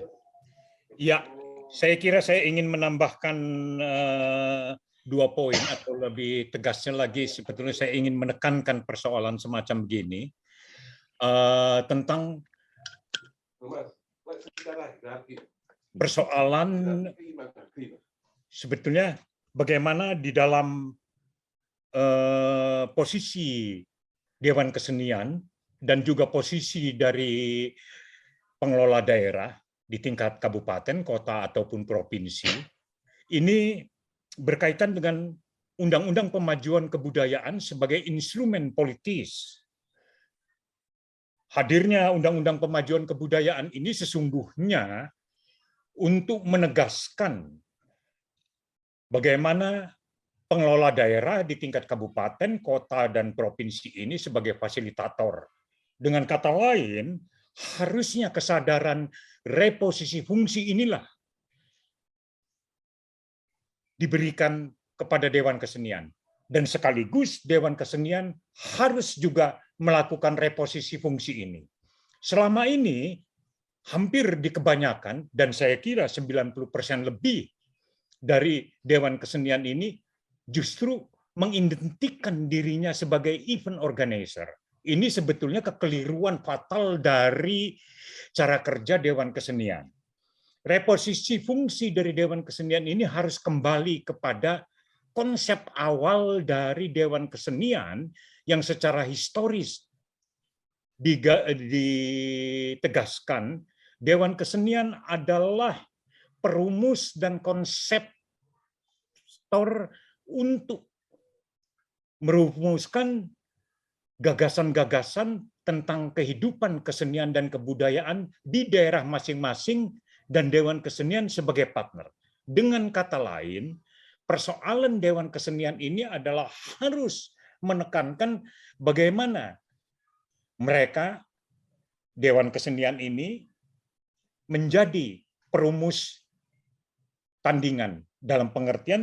Ya, saya kira saya ingin menambahkan 2 poin atau lebih tegasnya lagi. Sebetulnya saya ingin menekankan persoalan semacam begini tentang persoalan sebetulnya bagaimana di dalam posisi Dewan Kesenian dan juga posisi dari pengelola daerah di tingkat kabupaten, kota, ataupun provinsi, ini berkaitan dengan Undang-Undang Pemajuan Kebudayaan sebagai instrumen politis. Hadirnya Undang-Undang Pemajuan Kebudayaan ini sesungguhnya untuk menegaskan bagaimana pengelola daerah di tingkat kabupaten, kota, dan provinsi ini sebagai fasilitator. Dengan kata lain, harusnya kesadaran reposisi fungsi inilah diberikan kepada Dewan Kesenian. Dan sekaligus Dewan Kesenian harus juga melakukan reposisi fungsi ini. Selama ini, hampir di kebanyakan, dan saya kira 90% lebih dari Dewan Kesenian ini justru mengidentikan dirinya sebagai event organizer. Ini sebetulnya kekeliruan fatal dari cara kerja Dewan Kesenian. Reposisi fungsi dari Dewan Kesenian ini harus kembali kepada konsep awal dari Dewan Kesenian yang secara historis ditegaskan. Dewan Kesenian adalah perumus dan konseptor untuk merumuskan gagasan-gagasan tentang kehidupan kesenian dan kebudayaan di daerah masing-masing dan Dewan Kesenian sebagai partner. Dengan kata lain, persoalan Dewan Kesenian ini adalah harus menekankan bagaimana mereka, Dewan Kesenian ini, menjadi perumus tandingan dalam pengertian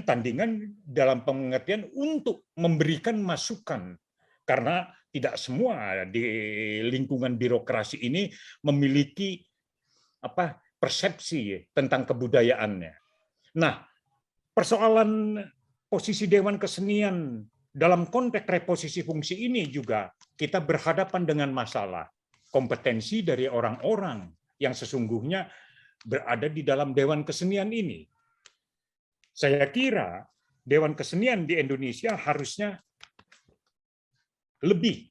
untuk memberikan masukan, karena tidak semua di lingkungan birokrasi ini memiliki persepsi tentang kebudayaannya. Nah, persoalan posisi Dewan Kesenian dalam konteks reposisi fungsi ini juga kita berhadapan dengan masalah kompetensi dari orang-orang yang sesungguhnya berada di dalam Dewan Kesenian ini. Saya kira Dewan Kesenian di Indonesia harusnya lebih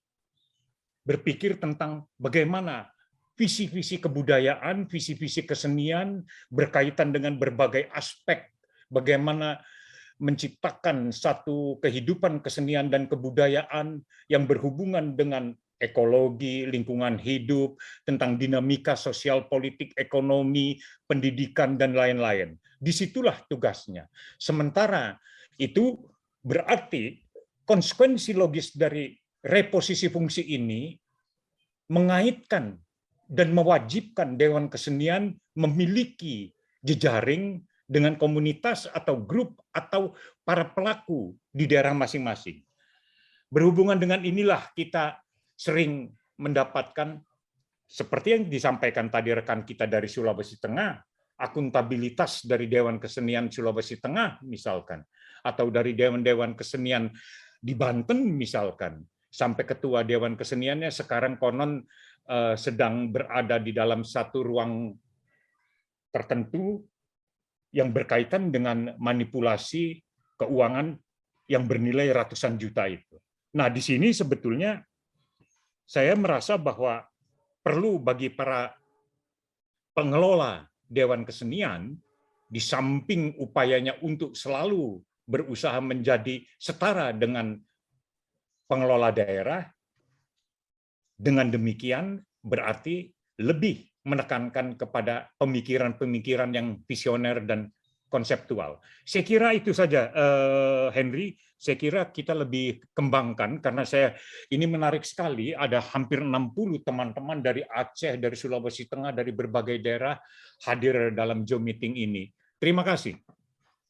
berpikir tentang bagaimana visi-visi kebudayaan, visi-visi kesenian berkaitan dengan berbagai aspek, bagaimana menciptakan satu kehidupan kesenian dan kebudayaan yang berhubungan dengan ekologi, lingkungan hidup, tentang dinamika sosial, politik, ekonomi, pendidikan, dan lain-lain. Disitulah tugasnya. Sementara itu berarti konsekuensi logis dari reposisi fungsi ini mengaitkan dan mewajibkan Dewan Kesenian memiliki jejaring dengan komunitas atau grup atau para pelaku di daerah masing-masing. Berhubungan dengan inilah kita sering mendapatkan, seperti yang disampaikan tadi rekan kita dari Sulawesi Tengah, akuntabilitas dari Dewan Kesenian Sulawesi Tengah misalkan, atau dari Dewan-Dewan Kesenian di Banten misalkan, sampai ketua Dewan Keseniannya sekarang konon sedang berada di dalam satu ruang tertentu yang berkaitan dengan manipulasi keuangan yang bernilai ratusan juta itu. Nah, di sini sebetulnya saya merasa bahwa perlu bagi para pengelola Dewan Kesenian, di samping upayanya untuk selalu berusaha menjadi setara dengan pengelola daerah, Dengan demikian berarti lebih menekankan kepada pemikiran-pemikiran yang visioner dan konseptual. Saya kira itu saja, Henry. Saya kira kita lebih kembangkan, karena ini menarik sekali, ada hampir 60 teman-teman dari Aceh, dari Sulawesi Tengah, dari berbagai daerah hadir dalam Zoom meeting ini. Terima kasih.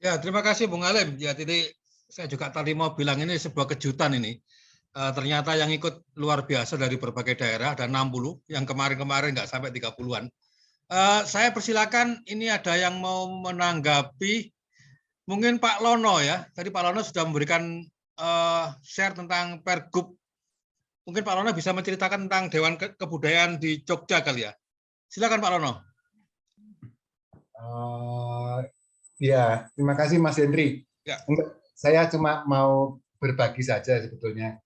Ya, terima kasih Bung Alim. Ya, jadi saya juga tadi mau bilang ini sebuah kejutan ini. Ternyata yang ikut luar biasa dari berbagai daerah, ada 60, yang kemarin-kemarin nggak sampai 30-an. Saya persilakan, ini ada yang mau menanggapi, mungkin Pak Lono ya. Tadi Pak Lono sudah memberikan share tentang Pergub. Mungkin Pak Lono bisa menceritakan tentang Dewan Kebudayaan di Jogja kali ya. Silakan Pak Lono. Ya, terima kasih Mas Hendri. Ya. Saya cuma mau berbagi saja sebetulnya.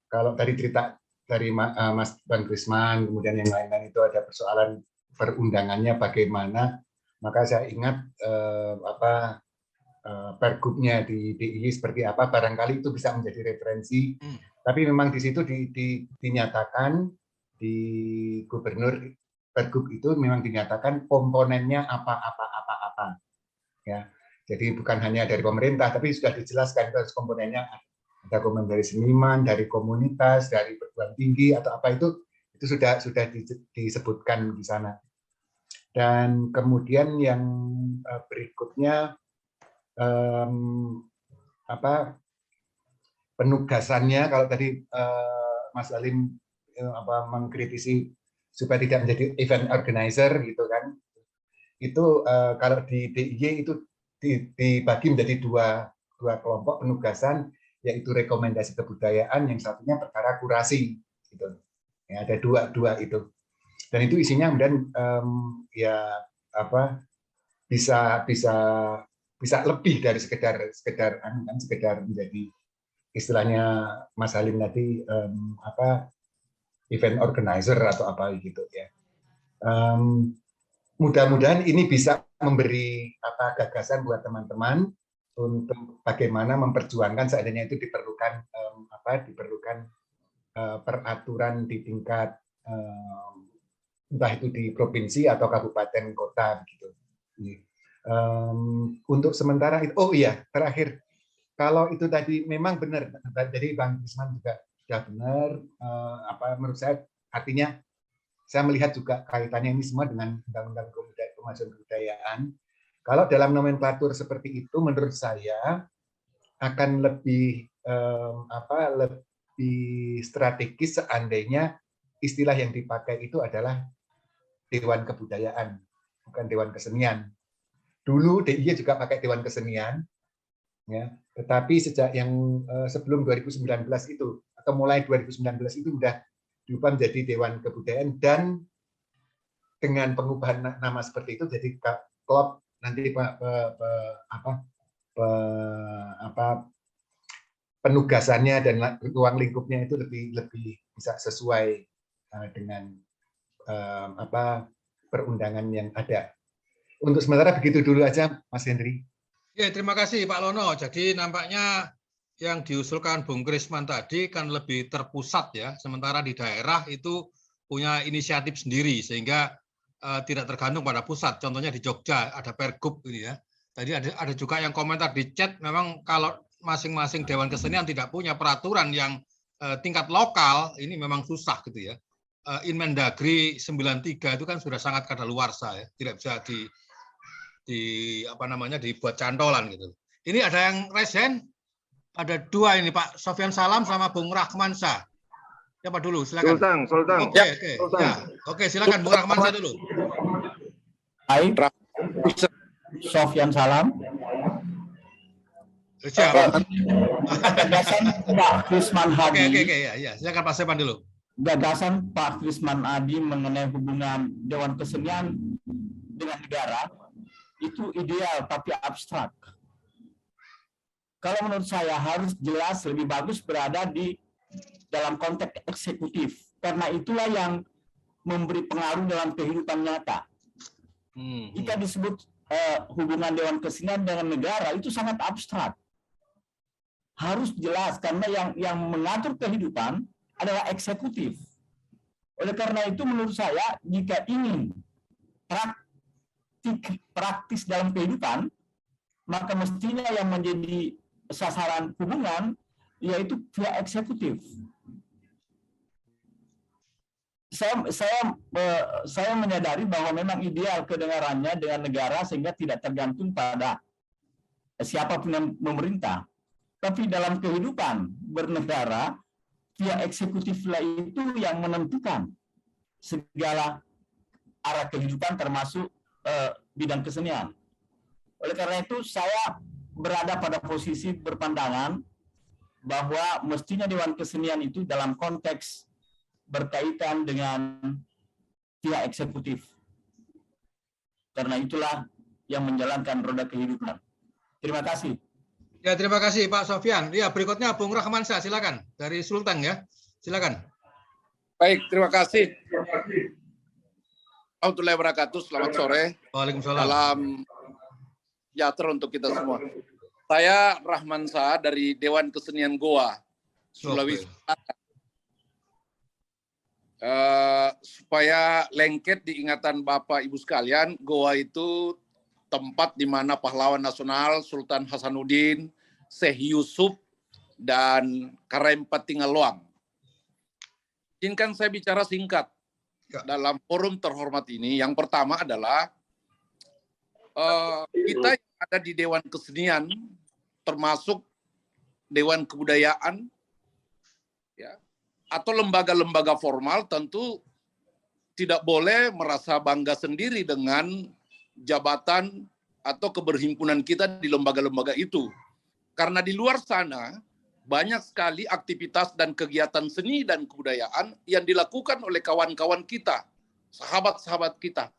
Kalau tadi cerita dari Mas Bang Krisman, kemudian yang lain-lain itu ada persoalan perundangannya bagaimana, maka saya ingat pergubnya di DIY seperti apa, barangkali itu bisa menjadi referensi. Tapi memang di situ dinyatakan di Gubernur pergub itu memang dinyatakan komponennya apa. Ya, jadi bukan hanya dari pemerintah, tapi sudah dijelaskan itu komponennya. Ada komponen dari seniman, dari komunitas, dari perguruan tinggi atau apa itu sudah disebutkan di sana. Dan kemudian yang berikutnya penugasannya, kalau tadi Mas Alim mengkritisi supaya tidak menjadi event organizer gitu kan, itu kalau di DIY itu dibagi menjadi dua kelompok penugasan, yaitu rekomendasi kebudayaan, yang satunya perkara kurasi gitu. Ya, ada dua itu, dan itu isinya kemudian bisa lebih dari sekedar menjadi, istilahnya Mas Halim tadi event organizer atau apa gitu ya. Mudah-mudahan ini bisa memberi gagasan buat teman-teman untuk bagaimana memperjuangkan seandainya itu diperlukan peraturan di tingkat entah itu di provinsi atau kabupaten kota begitu. Untuk sementara itu, oh iya, terakhir, kalau itu tadi memang benar, jadi Bang Krisman juga sudah benar, menurut saya artinya saya melihat juga kaitannya ini semua dengan Undang-Undang Kemajuan Kebudayaan. Kalau dalam nomenklatur seperti itu, menurut saya akan lebih lebih strategis seandainya istilah yang dipakai itu adalah Dewan Kebudayaan, bukan Dewan Kesenian. Dulu DIY juga pakai Dewan Kesenian, ya. Tetapi sejak yang sebelum 2019 itu, atau mulai 2019 itu sudah diubah menjadi Dewan Kebudayaan, dan dengan pengubahan nama seperti itu jadi klub. Nanti penugasannya dan ruang lingkupnya itu lebih bisa sesuai dengan perundangan yang ada. Untuk sementara begitu dulu aja, Mas Hendri. Ya, terima kasih Pak Lono. Jadi nampaknya yang diusulkan Bung Krisman tadi kan lebih terpusat ya, sementara di daerah itu punya inisiatif sendiri sehingga tidak tergantung pada pusat. Contohnya di Jogja ada Pergub ini ya. Tadi ada juga yang komentar di chat, memang kalau masing-masing Dewan Kesenian tidak punya peraturan yang tingkat lokal, ini memang susah gitu ya. Inmendagri 93 itu kan sudah sangat kadaluarsa ya, tidak bisa dibuat cantolan gitu. Ini ada yang resen, ada dua ini Pak Sofyan Salam sama Bung Rahman Shah. Siapa dulu? Silakan. Sultan. Oke, silakan Bung Rahman Shah dulu. Hai, Sofyan Salam. Siapa? Gagasan Pak Krisman Hadi. Oke, ya. Silakan Pak Sepan dulu. Gagasan Pak Krisman Hadi mengenai hubungan Dewan Kesenian dengan negara itu ideal tapi abstrak. Kalau menurut saya harus jelas, lebih bagus berada di dalam konteks eksekutif, karena itulah yang memberi pengaruh dalam kehidupan nyata. Jika disebut hubungan Dewan Kesenian dengan negara itu sangat abstrak. Harus jelas, karena yang mengatur kehidupan adalah eksekutif. Oleh karena itu menurut saya jika ingin praktis dalam kehidupan, maka mestinya yang menjadi sasaran hubungan yaitu pihak eksekutif. Saya menyadari bahwa memang ideal kedengarannya dengan negara sehingga tidak tergantung pada siapapun yang memerintah. Tapi dalam kehidupan bernegara, pihak eksekutiflah itu yang menentukan segala arah kehidupan termasuk bidang kesenian. Oleh karena itu saya berada pada posisi berpandangan bahwa mestinya Dewan Kesenian itu dalam konteks berkaitan dengan pihak eksekutif. Karena itulah yang menjalankan roda kehidupan. Terima kasih. Ya, terima kasih Pak Sofyan. Ya, berikutnya Bung Rahmansyah, silakan. Dari Sulteng ya. Silakan. Baik, terima kasih. Warahmatullahi wabarakatuh. Selamat sore. Waalaikumsalam. Salam sejahtera untuk kita semua. Saya Rahmansyah dari Dewan Kesenian Goa, Sulawesi Selatan. Supaya lengket diingatan Bapak Ibu sekalian, Goa itu tempat di mana pahlawan nasional Sultan Hasanuddin, Syekh Yusuf, dan Karempat Tinggal-Loang. Izinkan saya bicara singkat dalam forum terhormat ini. Yang pertama adalah kita yang ada di Dewan Kesenian, termasuk Dewan Kebudayaan, ya, atau lembaga-lembaga formal, tentu tidak boleh merasa bangga sendiri dengan jabatan atau keberhimpunan kita di lembaga-lembaga itu. Karena di luar sana, banyak sekali aktivitas dan kegiatan seni dan kebudayaan yang dilakukan oleh kawan-kawan kita, sahabat-sahabat kita,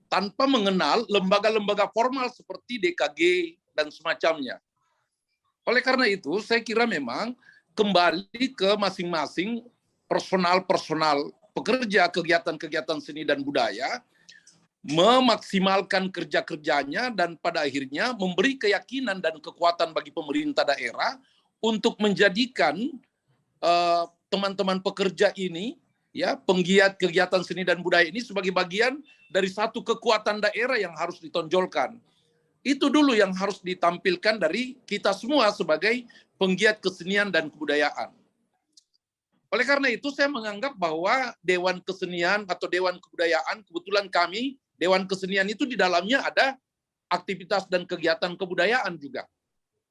tanpa mengenal lembaga-lembaga formal seperti DKG dan semacamnya. Oleh karena itu, saya kira memang kembali ke masing-masing personal pekerja kegiatan-kegiatan seni dan budaya, memaksimalkan kerja-kerjanya dan pada akhirnya memberi keyakinan dan kekuatan bagi pemerintah daerah untuk menjadikan teman-teman pekerja ini, ya, penggiat kegiatan seni dan budaya ini sebagai bagian dari satu kekuatan daerah yang harus ditonjolkan. Itu dulu yang harus ditampilkan dari kita semua sebagai penggiat kesenian dan kebudayaan. Oleh karena itu saya menganggap bahwa Dewan Kesenian atau Dewan Kebudayaan, kebetulan kami Dewan Kesenian itu di dalamnya ada aktivitas dan kegiatan kebudayaan juga.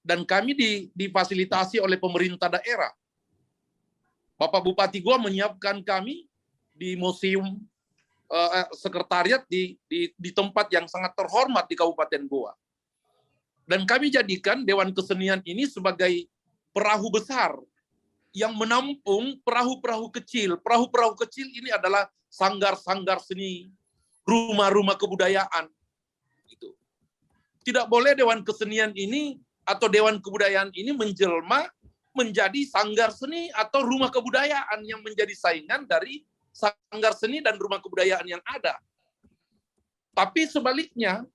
Dan kami difasilitasi oleh pemerintah daerah. Bapak Bupati Goa menyiapkan kami di museum sekretariat di tempat yang sangat terhormat di Kabupaten Goa. Dan kami jadikan Dewan Kesenian ini sebagai perahu besar yang menampung perahu-perahu kecil. Perahu-perahu kecil ini adalah sanggar-sanggar seni, rumah-rumah kebudayaan. Gitu. Tidak boleh Dewan Kesenian ini atau Dewan Kebudayaan ini menjelma menjadi sanggar seni atau rumah kebudayaan yang menjadi saingan dari sanggar seni dan rumah kebudayaan yang ada. Tapi sebaliknya,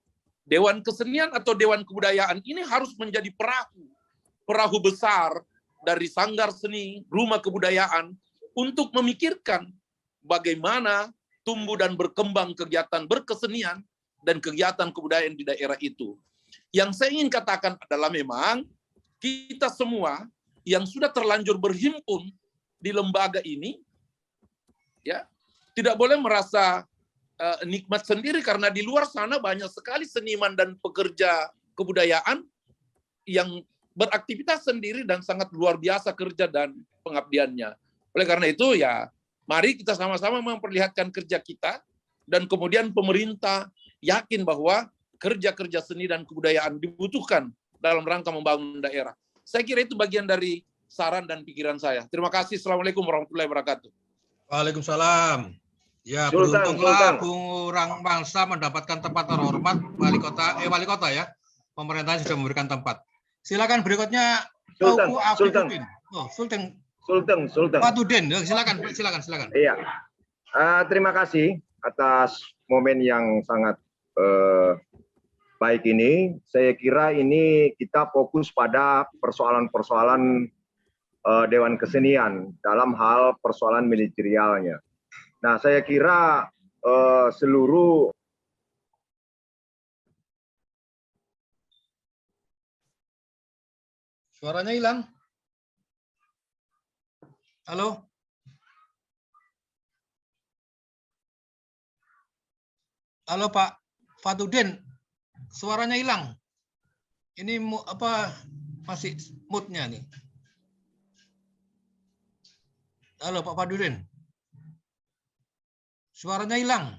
Dewan Kesenian atau Dewan Kebudayaan ini harus menjadi perahu besar dari sanggar seni, rumah kebudayaan, untuk memikirkan bagaimana tumbuh dan berkembang kegiatan berkesenian dan kegiatan kebudayaan di daerah itu. Yang saya ingin katakan adalah memang kita semua yang sudah terlanjur berhimpun di lembaga ini, ya, tidak boleh merasa nikmat sendiri karena di luar sana banyak sekali seniman dan pekerja kebudayaan yang beraktivitas sendiri dan sangat luar biasa kerja dan pengabdiannya. Oleh karena itu ya, mari kita sama-sama memperlihatkan kerja kita dan kemudian pemerintah yakin bahwa kerja-kerja seni dan kebudayaan dibutuhkan dalam rangka membangun daerah. Saya kira itu bagian dari saran dan pikiran saya. Terima kasih. Assalamualaikum warahmatullahi wabarakatuh. Waalaikumsalam. Ya, beruntunglah Bung Rahmansyah mendapatkan tempat terhormat wali kota ya. Pemerintah sudah memberikan tempat. Silakan berikutnya Tauku Afifuddin. Oh, Sultan. Fatudin. Silakan. Iya. Terima kasih atas momen yang sangat baik ini. Saya kira ini kita fokus pada persoalan-persoalan Dewan Kesenian dalam hal persoalan manajerialnya. Nah, saya kira seluruh Suaranya hilang. Halo? Halo Pak Fatudin, suaranya hilang. Ini apa masih moodnya nih? Halo Pak Fatudin, suaranya hilang.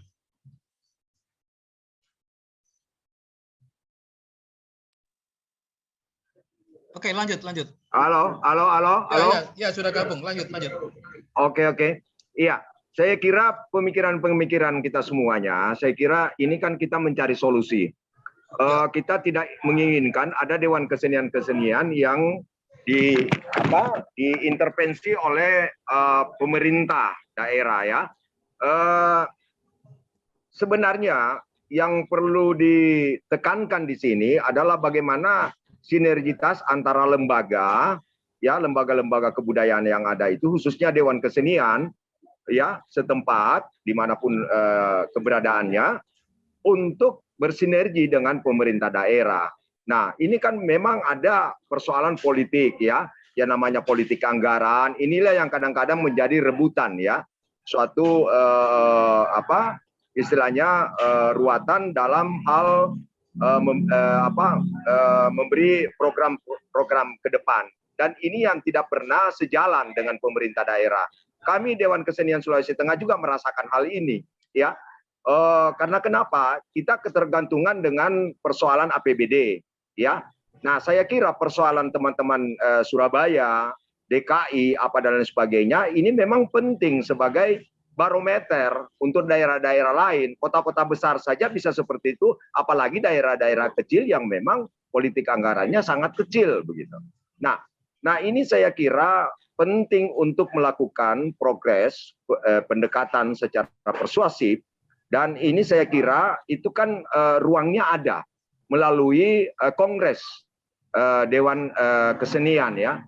Oke, lanjut. Halo. Ya, sudah gabung. Lanjut. Oke. Iya, saya kira pemikiran kita semuanya, saya kira ini kan kita mencari solusi. Kita tidak menginginkan ada Dewan Kesenian yang diintervensi oleh pemerintah daerah ya. Sebenarnya yang perlu ditekankan di sini adalah bagaimana sinergitas antara lembaga kebudayaan yang ada itu, khususnya Dewan Kesenian ya setempat dimanapun keberadaannya, untuk bersinergi dengan pemerintah daerah. Nah, ini kan memang ada persoalan politik ya, yang namanya politik anggaran. Inilah yang kadang-kadang menjadi rebutan ya, suatu istilahnya ruatan dalam hal memberi program ke depan, dan ini yang tidak pernah sejalan dengan pemerintah daerah. Kami Dewan Kesenian Sulawesi Tengah juga merasakan hal ini ya, karena kenapa kita ketergantungan dengan persoalan APBD ya. Nah, saya kira persoalan teman-teman Surabaya, DKI dan lain sebagainya ini memang penting sebagai barometer untuk daerah-daerah lain. Kota-kota besar saja bisa seperti itu, apalagi daerah-daerah kecil yang memang politik anggarannya sangat kecil begitu. Nah ini saya kira penting untuk melakukan progres pendekatan secara persuasif, dan ini saya kira itu kan ruangnya ada melalui Kongres Dewan Kesenian ya.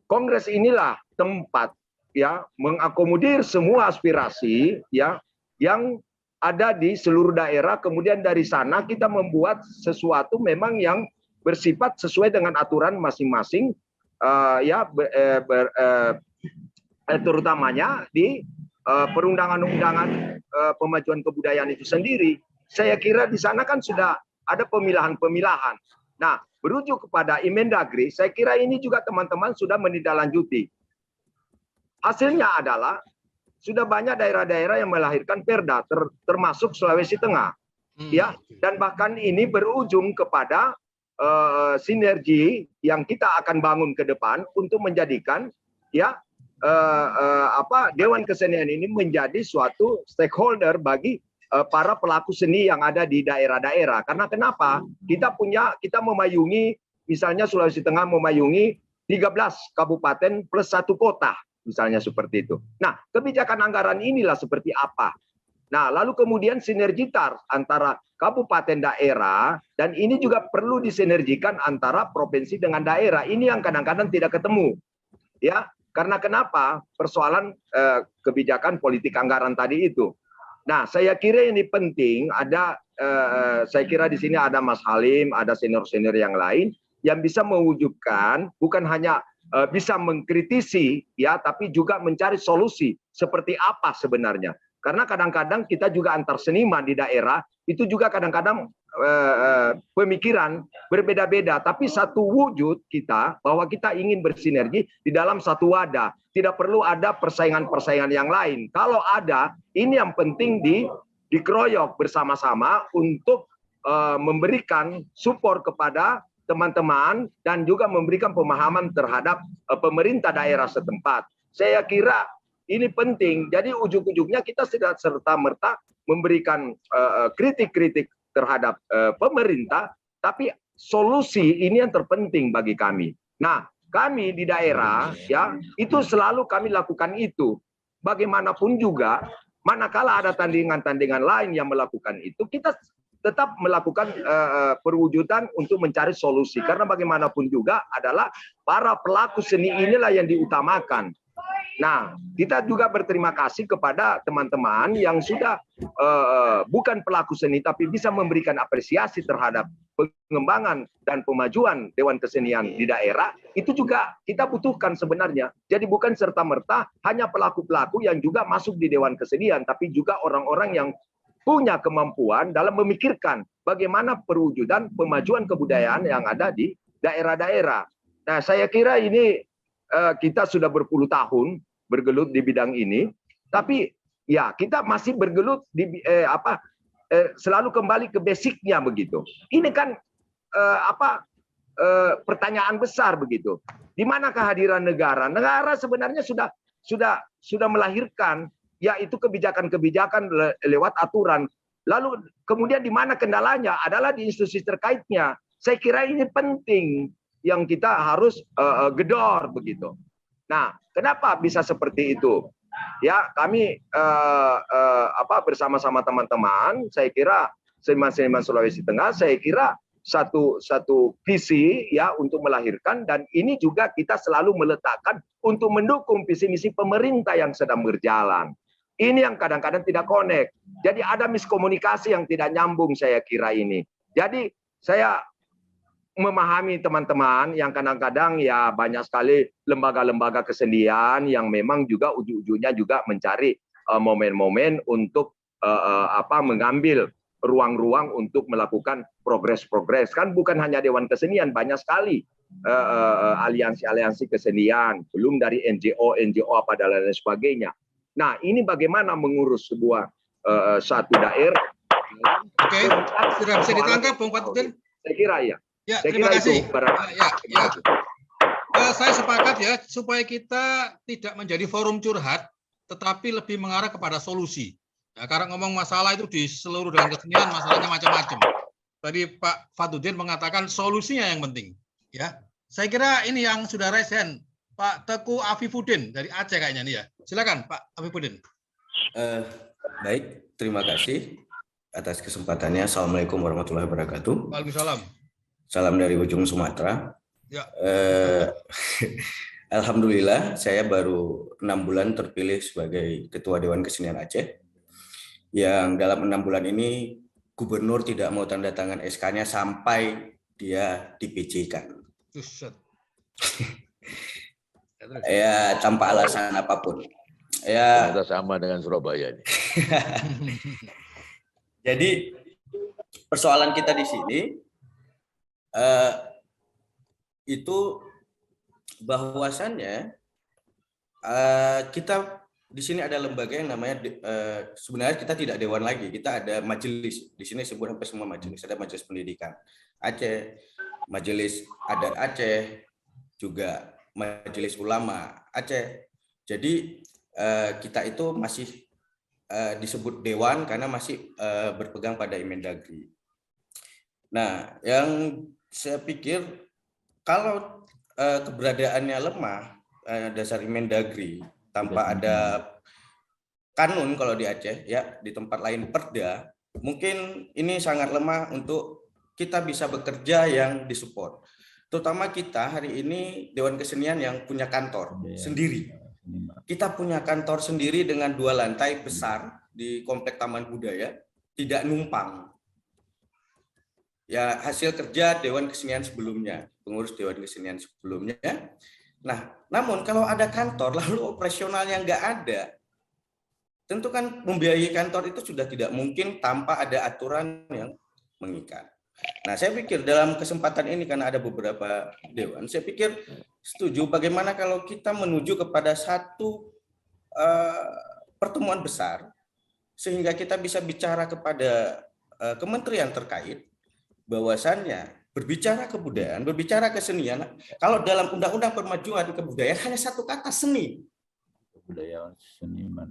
Kongres inilah tempat ya mengakomodir semua aspirasi ya yang ada di seluruh daerah, kemudian dari sana kita membuat sesuatu memang yang bersifat sesuai dengan aturan masing-masing terutamanya di perundangan-undangan pemajuan kebudayaan itu sendiri. Saya kira di sana kan sudah ada pemilahan-pemilahan. Nah, berujuk kepada Imendagri, saya kira ini juga teman-teman sudah menindaklanjuti. Hasilnya adalah sudah banyak daerah-daerah yang melahirkan perda, termasuk Sulawesi Tengah, ya. Dan bahkan ini berujung kepada sinergi yang kita akan bangun ke depan untuk menjadikan ya Dewan Kesenian ini menjadi suatu stakeholder bagi para pelaku seni yang ada di daerah-daerah. Karena kenapa? Kita memayungi, misalnya Sulawesi Tengah memayungi 13 kabupaten plus 1 kota. Misalnya seperti itu. Nah, kebijakan anggaran inilah seperti apa. Nah, lalu kemudian sinergitas antara kabupaten daerah, dan ini juga perlu disinergikan antara provinsi dengan daerah. Ini yang kadang-kadang tidak ketemu. Ya, karena kenapa? Persoalan kebijakan politik anggaran tadi itu. Nah, saya kira ini penting, ada saya kira di sini ada Mas Halim, ada senior-senior yang lain yang bisa mewujudkan, bukan hanya bisa mengkritisi ya, tapi juga mencari solusi seperti apa sebenarnya. Karena kadang-kadang kita juga antar seniman di daerah itu juga kadang-kadang pemikiran berbeda-beda, tapi satu wujud kita bahwa kita ingin bersinergi di dalam satu wadah. Tidak perlu ada persaingan-persaingan yang lain. Kalau ada, ini yang penting dikeroyok bersama-sama untuk memberikan support kepada teman-teman dan juga memberikan pemahaman terhadap pemerintah daerah setempat. Saya kira ini penting. Jadi ujung-ujungnya kita tidak serta-merta memberikan kritik-kritik terhadap pemerintah, tapi solusi ini yang terpenting bagi kami. Nah, kami di daerah ya itu selalu kami lakukan itu. Bagaimanapun juga, manakala ada tandingan-tandingan lain yang melakukan itu, kita tetap melakukan perwujudan untuk mencari solusi. Karena bagaimanapun juga adalah para pelaku seni inilah yang diutamakan. Nah, kita juga berterima kasih kepada teman-teman yang sudah bukan pelaku seni tapi bisa memberikan apresiasi terhadap pengembangan dan pemajuan Dewan Kesenian di daerah. Itu juga kita butuhkan sebenarnya. Jadi bukan serta-merta hanya pelaku-pelaku yang juga masuk di Dewan Kesenian, tapi juga orang-orang yang punya kemampuan dalam memikirkan bagaimana perwujudan pemajuan kebudayaan yang ada di daerah-daerah. Nah, saya kira ini kita sudah berpuluh tahun bergelut di bidang ini, tapi ya kita masih bergelut di selalu kembali ke basicnya begitu. Ini kan pertanyaan besar begitu. Di mana kehadiran negara? Negara sebenarnya sudah melahirkan yaitu kebijakan-kebijakan lewat aturan. Lalu kemudian di mana kendalanya adalah di institusi terkaitnya. Saya kira ini penting yang kita harus gedor begitu. Nah, kenapa bisa seperti itu? Ya, kami bersama-sama teman-teman, saya kira seniman-seniman Sulawesi Tengah, saya kira satu visi ya untuk melahirkan, dan ini juga kita selalu meletakkan untuk mendukung visi misi pemerintah yang sedang berjalan. Ini yang kadang-kadang tidak connect. Jadi ada miskomunikasi yang tidak nyambung saya kira ini. Jadi saya memahami teman-teman yang kadang-kadang ya banyak sekali lembaga-lembaga kesenian yang memang juga ujung-ujungnya juga mencari momen-momen untuk mengambil ruang-ruang untuk melakukan progres-progres. Kan bukan hanya Dewan Kesenian, banyak sekali aliansi-aliansi kesenian, belum dari NGO apa dan lain sebagainya. Nah, ini bagaimana mengurus sebuah satu daerah. Oke, sudah bisa ditangkap Bung Fatudin? Saya kira ya. Ya, saya terima kasih. Ya. Saya sepakat ya, supaya kita tidak menjadi forum curhat, tetapi lebih mengarah kepada solusi. Ya, karena ngomong masalah itu di seluruh Dewan Kesenian, masalahnya macam-macam. Tadi Pak Fatudin mengatakan solusinya yang penting. Ya, saya kira ini yang sudah raise hand, Pak Teguh Afifuddin dari Aceh kayaknya nih ya. Silakan Pak Afifuddin. Baik, terima kasih atas kesempatannya. Assalamualaikum warahmatullahi wabarakatuh. Waalaikumsalam. Salam dari ujung Sumatera. Ya. Alhamdulillah, saya baru 6 bulan terpilih sebagai Ketua Dewan Kesenian Aceh. Yang dalam 6 bulan ini, Gubernur tidak mau tanda tangan SK-nya sampai dia di-PC-kan. Ya, tanpa alasan apapun. Ya, sama dengan Surabaya ini. Jadi, persoalan kita di sini itu bahwasannya kita di sini ada lembaga yang namanya sebenarnya kita tidak dewan lagi, kita ada majelis. Di sini sebut sampai semua majelis. Ada Majelis Pendidikan Aceh, Majelis Adat Aceh, juga Majelis Ulama Aceh. Jadi kita itu masih disebut dewan karena masih berpegang pada Imendagri. Nah, yang saya pikir kalau keberadaannya lemah, dasar Imendagri tanpa ada kanun kalau di Aceh ya, di tempat lain perda, mungkin ini sangat lemah untuk kita bisa bekerja yang disupport. Terutama kita hari ini Dewan Kesenian yang punya kantor sendiri. Kita punya kantor sendiri dengan 2 lantai besar di Komplek Taman Budaya, tidak numpang. Ya, hasil kerja Dewan Kesenian sebelumnya, pengurus Dewan Kesenian sebelumnya. Nah, namun kalau ada kantor lalu operasionalnya nggak ada, tentu kan membiayai kantor itu sudah tidak mungkin tanpa ada aturan yang mengikat. Nah, saya pikir dalam kesempatan ini karena ada beberapa dewan, saya pikir setuju bagaimana kalau kita menuju kepada satu pertemuan besar sehingga kita bisa bicara kepada kementerian terkait bahwasannya berbicara kebudayaan, berbicara kesenian, kalau dalam Undang-Undang Permajuan Kebudayaan hanya satu kata seni. Kebudayaan seniman.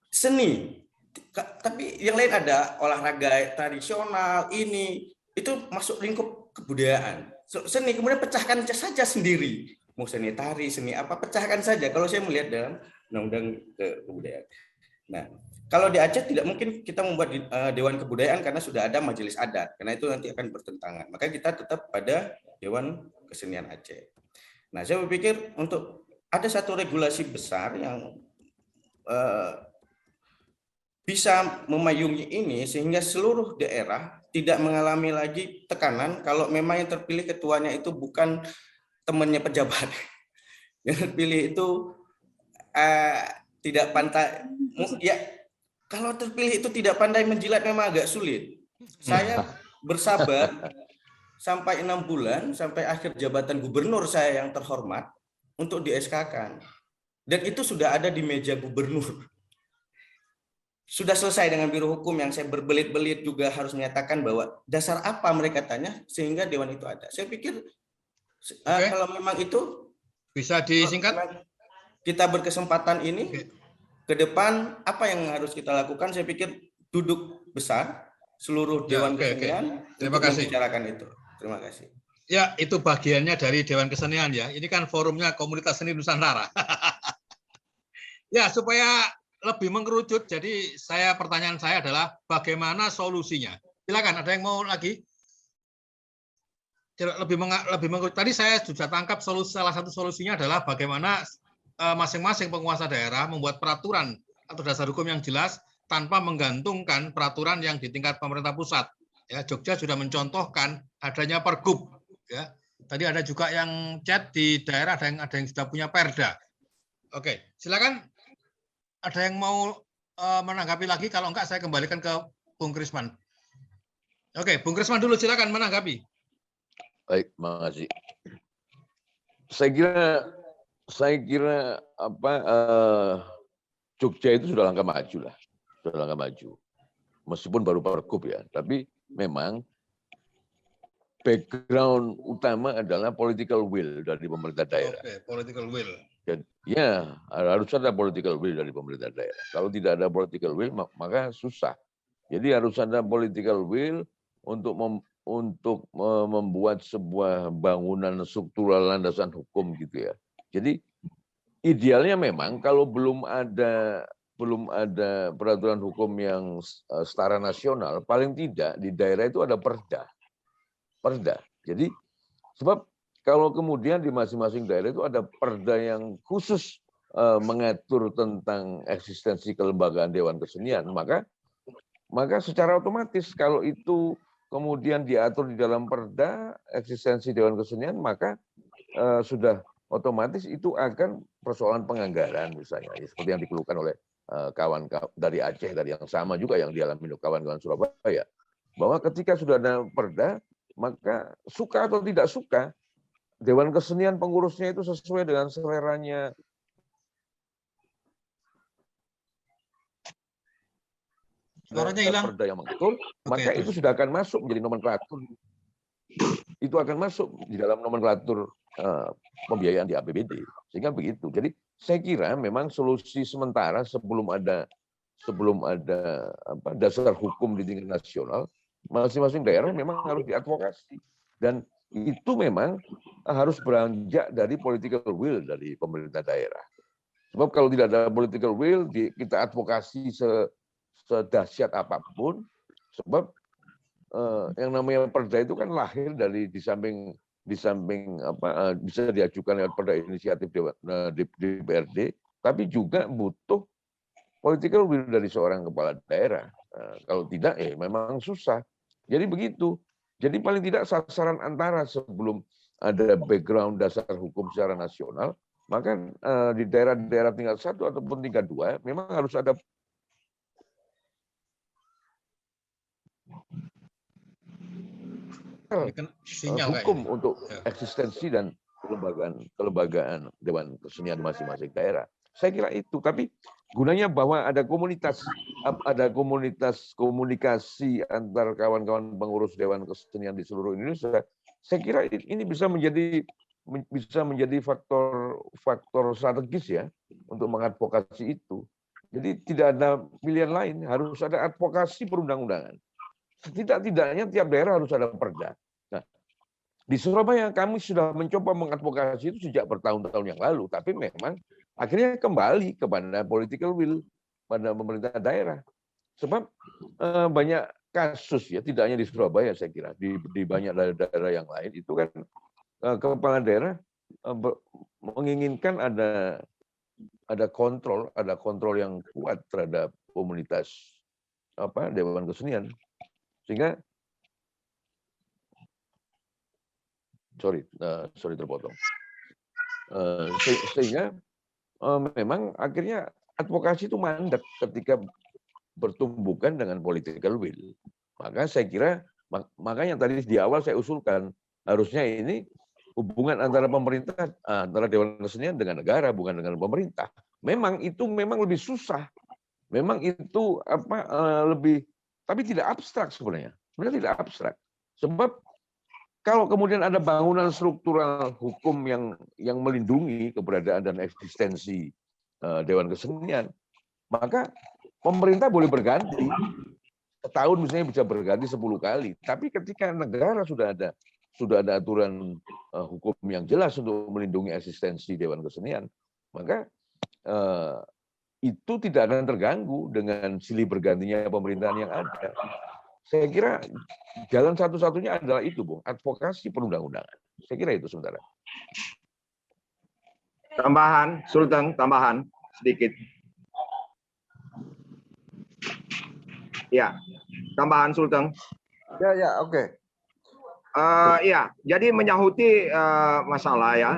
Seni. Tapi yang lain ada olahraga tradisional, ini itu masuk lingkup kebudayaan. Seni kemudian pecahkan saja sendiri. Mau seni tari, seni apa, pecahkan saja. Kalau saya melihat dalam Undang-Undang Kebudayaan. Nah, kalau di Aceh tidak mungkin kita membuat Dewan Kebudayaan karena sudah ada majelis adat, karena itu nanti akan bertentangan. Maka kita tetap pada Dewan Kesenian Aceh. Nah, saya berpikir untuk ada satu regulasi besar yang bisa memayungi ini sehingga seluruh daerah tidak mengalami lagi tekanan kalau memang yang terpilih ketuanya itu bukan temannya pejabat. Yang terpilih itu tidak pandai, ya kalau terpilih itu tidak pandai menjilat memang agak sulit. Saya bersabar sampai 6 bulan sampai akhir jabatan gubernur saya yang terhormat untuk di SK-kan. Dan itu sudah ada di meja gubernur. Sudah selesai dengan Biro Hukum yang saya berbelit-belit juga harus menyatakan bahwa dasar apa mereka tanya sehingga Dewan itu ada. Saya pikir kalau memang itu bisa disingkat. Kita berkesempatan ini ke depan apa yang harus kita lakukan? Saya pikir duduk besar seluruh Dewan Kesenian Terima kasih. Membicarakan itu. Terima kasih. Ya, itu bagiannya dari Dewan Kesenian ya. Ini kan forumnya Komunitas Seni Nusantara. Ya, supaya lebih mengerucut, jadi pertanyaan saya adalah bagaimana solusinya? Silakan, ada yang mau lagi? Lebih mengerucut. Tadi saya sudah tangkap salah satu solusinya adalah bagaimana masing-masing penguasa daerah membuat peraturan atau dasar hukum yang jelas tanpa menggantungkan peraturan yang di tingkat pemerintah pusat. Ya, Jogja sudah mencontohkan adanya pergub. Ya, tadi ada juga yang chat di daerah ada yang sudah punya perda. Oke, silakan. Ada yang mau menanggapi lagi? Kalau enggak, saya kembalikan ke Bung Krisman. Oke, Bung Krisman dulu, silakan menanggapi. Baik, makasih. Saya kira Jogja itu sudah langkah maju lah, sudah langkah maju. Meskipun baru pergub ya, tapi memang background utama adalah political will dari pemerintah daerah. Oke, political will. Ya, harus ada political will dari pemerintah daerah. Kalau tidak ada political will, maka susah. Jadi harus ada political will untuk membuat sebuah bangunan struktural landasan hukum gitu ya. Jadi idealnya memang kalau belum ada peraturan hukum yang setara nasional, paling tidak di daerah itu ada perda. Jadi sebab kalau kemudian di masing-masing daerah itu ada perda yang khusus mengatur tentang eksistensi kelembagaan Dewan Kesenian, maka secara otomatis kalau itu kemudian diatur di dalam perda eksistensi Dewan Kesenian, maka sudah otomatis itu akan persoalan penganggaran misalnya, seperti yang dikeluhkan oleh kawan dari Aceh tadi, yang sama juga yang dialami oleh kawan-kawan Surabaya, bahwa ketika sudah ada perda, maka suka atau tidak suka, Dewan Kesenian pengurusnya itu sesuai dengan seleranya suaranya hilang. Perda yang mengatur, maka itu sudah akan masuk menjadi nomenklatur. Itu akan masuk di dalam nomenklatur pembiayaan di APBD. Sehingga begitu. Jadi saya kira memang solusi sementara sebelum ada dasar hukum di tingkat nasional, masing-masing daerah memang harus diadvokasi. Dan itu memang harus beranjak dari political will dari pemerintah daerah. Sebab kalau tidak ada political will, kita advokasi sedahsyat apapun, sebab yang namanya perda itu kan lahir dari di samping bisa diajukan lewat perda inisiatif DPRD, tapi juga butuh political will dari seorang kepala daerah. Kalau tidak, memang susah. Jadi begitu. Jadi paling tidak sasaran antara sebelum ada background dasar hukum secara nasional, maka di daerah-daerah tingkat 1 ataupun tingkat 2 memang harus ada hukum untuk eksistensi dan kelembagaan Dewan Kesenian masing-masing daerah. Saya kira itu, tapi gunanya bahwa ada komunitas komunikasi antar kawan-kawan pengurus Dewan Kesenian di seluruh Indonesia. Saya kira ini bisa menjadi faktor strategis ya untuk mengadvokasi itu. Jadi tidak ada pilihan lain, harus ada advokasi perundang-undangan. Setidak-tidaknya tiap daerah harus ada perda. Nah, di Surabaya kami sudah mencoba mengadvokasi itu sejak bertahun-tahun yang lalu, tapi memang akhirnya kembali kepada political will. pemerintah daerah. Sebab banyak kasus ya, tidak hanya di Surabaya saya kira, di banyak daerah yang lain itu kan kepala daerah menginginkan ada kontrol yang kuat terhadap komunitas Dewan Kesenian, sehingga sorry terpotong, sehingga memang akhirnya advokasi itu mandek ketika bertumbukan dengan political will. Maka saya kira, makanya tadi di awal saya usulkan, harusnya ini hubungan antara pemerintah, antara Dewan Kesenian dengan negara, bukan dengan pemerintah. Memang itu lebih susah. Memang itu lebih, tapi tidak abstrak sebenarnya. Sebenarnya tidak abstrak. Sebab kalau kemudian ada bangunan struktural hukum yang melindungi keberadaan dan eksistensi Dewan Kesenian, maka pemerintah boleh berganti. Setahun misalnya bisa berganti 10 kali. Tapi ketika negara sudah ada aturan hukum yang jelas untuk melindungi eksistensi Dewan Kesenian, maka itu tidak akan terganggu dengan silih bergantinya pemerintahan yang ada. Saya kira jalan satu-satunya adalah itu, Bung, advokasi perundang-undangan. Saya kira itu sementara. Tambahan, Sultan, tambahan sedikit. Ya, tambahan Sultan. Ya, oke. Ya, jadi menyahuti masalah ya.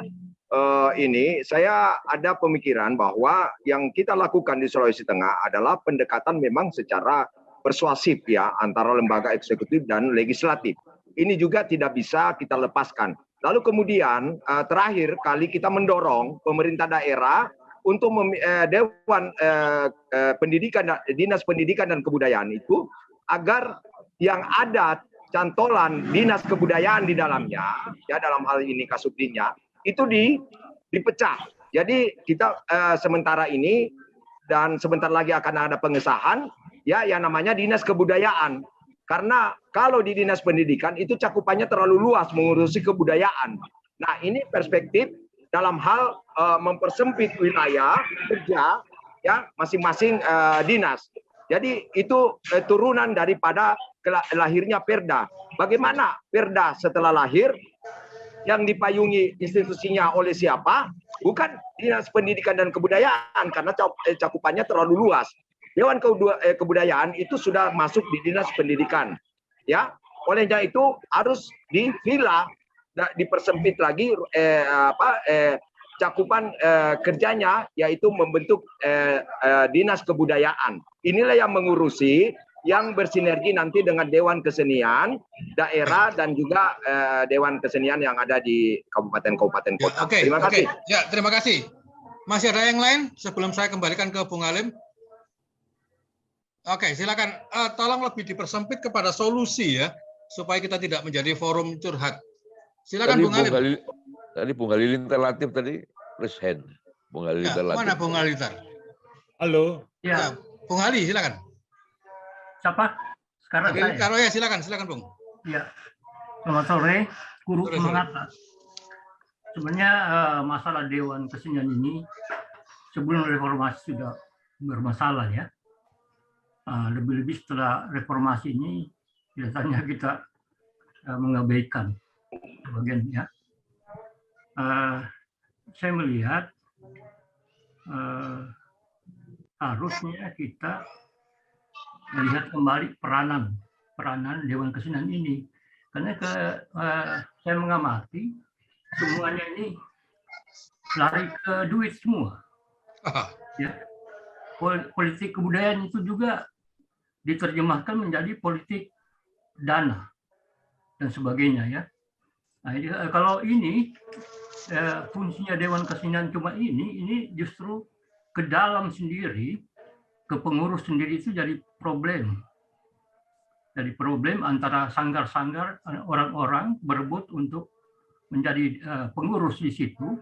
Ini saya ada pemikiran bahwa yang kita lakukan di Sulawesi Tengah adalah pendekatan memang secara persuasif ya antara lembaga eksekutif dan legislatif. Ini juga tidak bisa kita lepaskan. Lalu kemudian terakhir kali kita mendorong pemerintah daerah untuk Dewan Pendidikan, Dinas Pendidikan dan Kebudayaan itu agar yang ada cantolan Dinas Kebudayaan di dalamnya, ya dalam hal ini Kasubdinnya, itu dipecah. Jadi kita sementara ini dan sebentar lagi akan ada pengesahan ya yang namanya Dinas Kebudayaan. Karena kalau di Dinas Pendidikan itu cakupannya terlalu luas mengurusi kebudayaan. Nah, ini perspektif dalam hal mempersempit wilayah kerja ya masing-masing dinas. Jadi itu turunan daripada lahirnya Perda. Bagaimana Perda setelah lahir yang dipayungi institusinya oleh siapa? Bukan Dinas Pendidikan dan Kebudayaan karena cakupannya terlalu luas. Dewan Kebudayaan itu sudah masuk di Dinas Pendidikan. Ya, olehnya itu harus dipilah, dipersempit lagi cakupan kerjanya, yaitu membentuk Dinas Kebudayaan. Inilah yang mengurusi, yang bersinergi nanti dengan Dewan Kesenian daerah dan juga Dewan Kesenian yang ada di kabupaten-kabupaten kota. Ya, terima kasih. Ya, terima kasih. Masih ada yang lain sebelum saya kembalikan ke Bung Halim? Oke, silakan. Tolong lebih dipersempit kepada solusi ya, supaya kita tidak menjadi forum curhat. Silakan Bung Halim. Tadi Bung Halilintar Latif tadi raise hand. Bung Halilintar Latif. Mana Bung Halilintar? Halo. Ya, Bung Ali, silakan. Siapa? Sekarang saya. Ya, silakan Bung. Ya. Selamat sore, Guru Mengata. Sebenarnya masalah Dewan Kesenian ini sebelum reformasi sudah bermasalah ya. Lebih-lebih setelah reformasi ini biasanya kita mengabaikan bagian ya. Saya melihat harusnya kita melihat kembali peranan Dewan Kesenian ini, karena saya mengamati semuanya ini lari ke duit semua. Ya, politik kebudayaan itu juga diterjemahkan menjadi politik dana dan sebagainya ya. Nah, kalau ini fungsinya Dewan Kesenian cuma ini justru ke dalam sendiri, ke pengurus sendiri itu jadi problem. Jadi problem antara sanggar-sanggar orang-orang berebut untuk menjadi pengurus di situ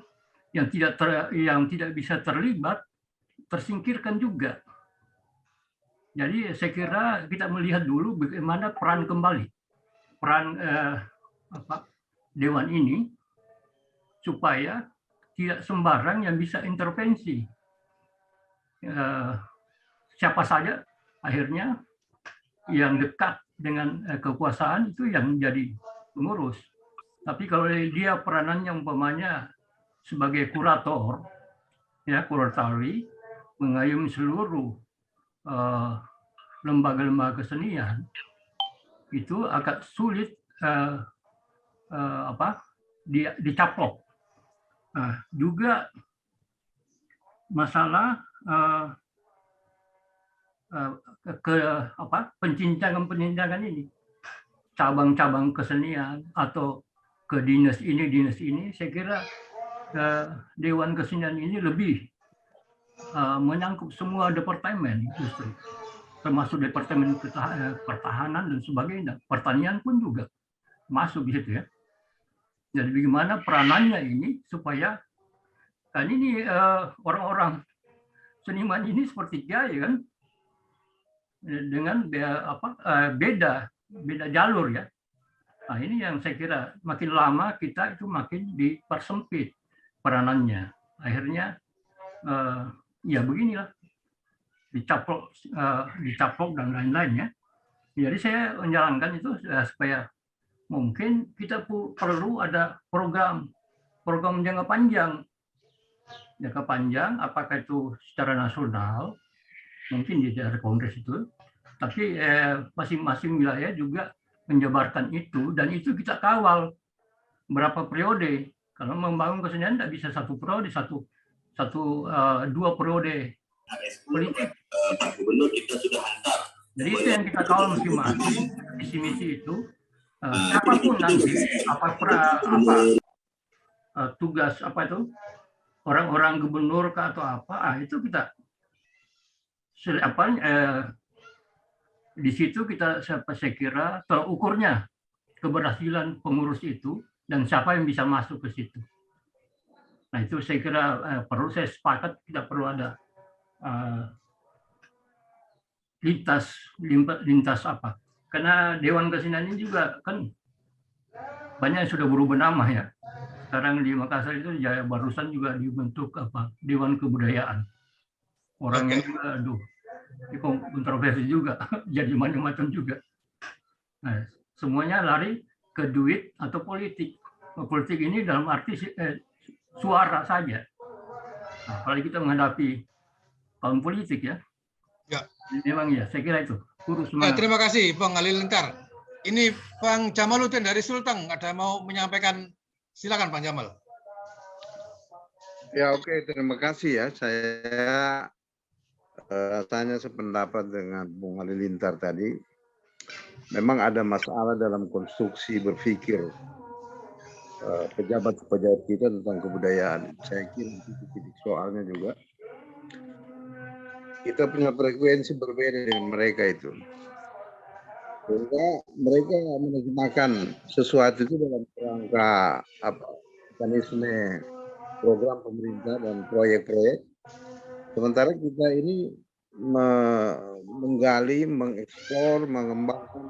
yang tidak bisa terlibat, tersingkirkan juga. Jadi saya kira kita melihat dulu bagaimana peran Dewan ini supaya tidak sembarang yang bisa intervensi. siapa saja akhirnya yang dekat dengan kekuasaan itu yang menjadi pengurus. Tapi kalau dia peranannya umpamanya sebagai kurator, ya kuratori, mengayomi seluruh lembaga-lembaga kesenian, itu agak sulit dicaplok. Juga masalah pencincangan ini, cabang-cabang kesenian atau ke dinas ini, saya kira Dewan Kesenian ini lebih menyangkut semua departemen justru, termasuk departemen pertahanan dan sebagainya, pertanian pun juga masuk di situ ya. Jadi bagaimana peranannya ini supaya kan ini orang-orang seniman ini seperti Kiai kan, dengan beda jalur ya. Nah ini yang saya kira makin lama kita itu makin dipersempit peranannya. Akhirnya ya beginilah, dicaplok dan lain-lain ya. Jadi saya menjalankan itu supaya mungkin kita perlu ada program jangka panjang, apakah itu secara nasional, mungkin di daerah kongres itu, tapi masing-masing wilayah juga menjabarkan itu, dan itu kita kawal berapa periode. Kalau membangun kesenian tidak bisa satu periode, dua periode politik. Gubernur kita sudah hantar. Jadi itu yang kita kawal masing-masing, visi-misi itu. Apapun nanti, tugas orang-orang gubernur atau apa, itu kita di situ kita saya kira terukurnya keberhasilan pengurus itu dan siapa yang bisa masuk ke situ. Nah itu saya kira perlu, saya sepakat kita perlu ada lintas apa. Karena Dewan Kesenian ini juga kan banyak yang sudah berubah nama ya. Sekarang di Makassar itu barusan juga dibentuk Dewan Kebudayaan. Orangnya juga, kontroversi juga, jadi macam-macam juga. Nah, semuanya lari ke duit atau politik. Politik ini dalam arti suara saja. Nah, kalau kita menghadapi tahun politik ya, memang ya, saya kira itu. Terima kasih Bang Halilintar. Ini Bang Jamaluddin dari Sulteng, ada mau menyampaikan, silakan Bang Jamal. Ya oke, terima kasih ya. Saya tanya sependapat dengan Bung Halilintar tadi. Memang ada masalah dalam konstruksi berpikir pejabat-pejabat kita tentang kebudayaan. Saya kira itu titik soalnya juga. Kita punya frekuensi berbeda dengan mereka itu. Mereka menerjemahkan sesuatu itu dalam kerangka mekanisme program pemerintah dan proyek-proyek. Sementara kita ini menggali, mengeksplor, mengembangkan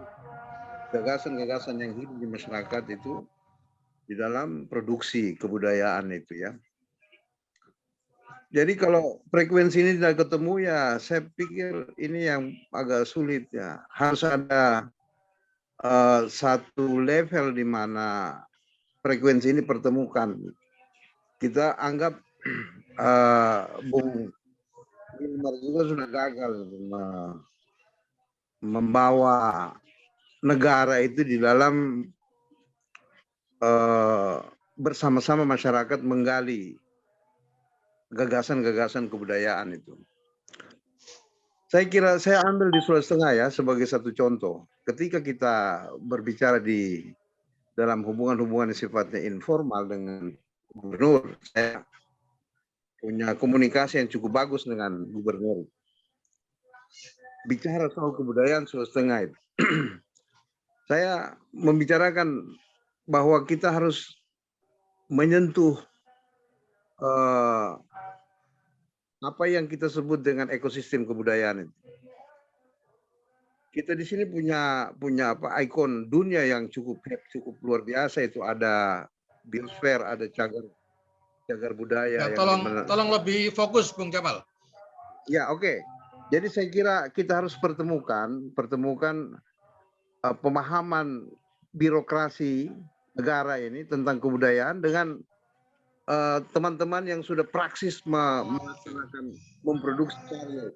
gagasan-gagasan yang hidup di masyarakat itu di dalam produksi kebudayaan itu ya. Jadi kalau frekuensi ini tidak ketemu ya saya pikir ini yang agak sulit ya. Harus ada satu level di mana frekuensi ini pertemukan. Kita anggap Bung Wilmar juga sudah gagal membawa negara itu di dalam bersama-sama masyarakat menggali gagasan-gagasan kebudayaan itu. Saya kira saya ambil di Sulawesi Tengah ya sebagai satu contoh. Ketika kita berbicara di dalam hubungan-hubungan yang sifatnya informal dengan gubernur, saya punya komunikasi yang cukup bagus dengan gubernur. Bicara soal kebudayaan Sulawesi Tengah itu, saya membicarakan bahwa kita harus menyentuh apa yang kita sebut dengan ekosistem kebudayaan itu. Kita di sini punya ikon dunia yang cukup luar biasa, itu ada biosfer, ada cagar budaya. Ya, tolong lebih fokus Bung Jamal. Ya oke. Jadi saya kira kita harus pertemukan pemahaman birokrasi negara ini tentang kebudayaan dengan teman-teman yang sudah praksis melaksanakan memproduksi karya.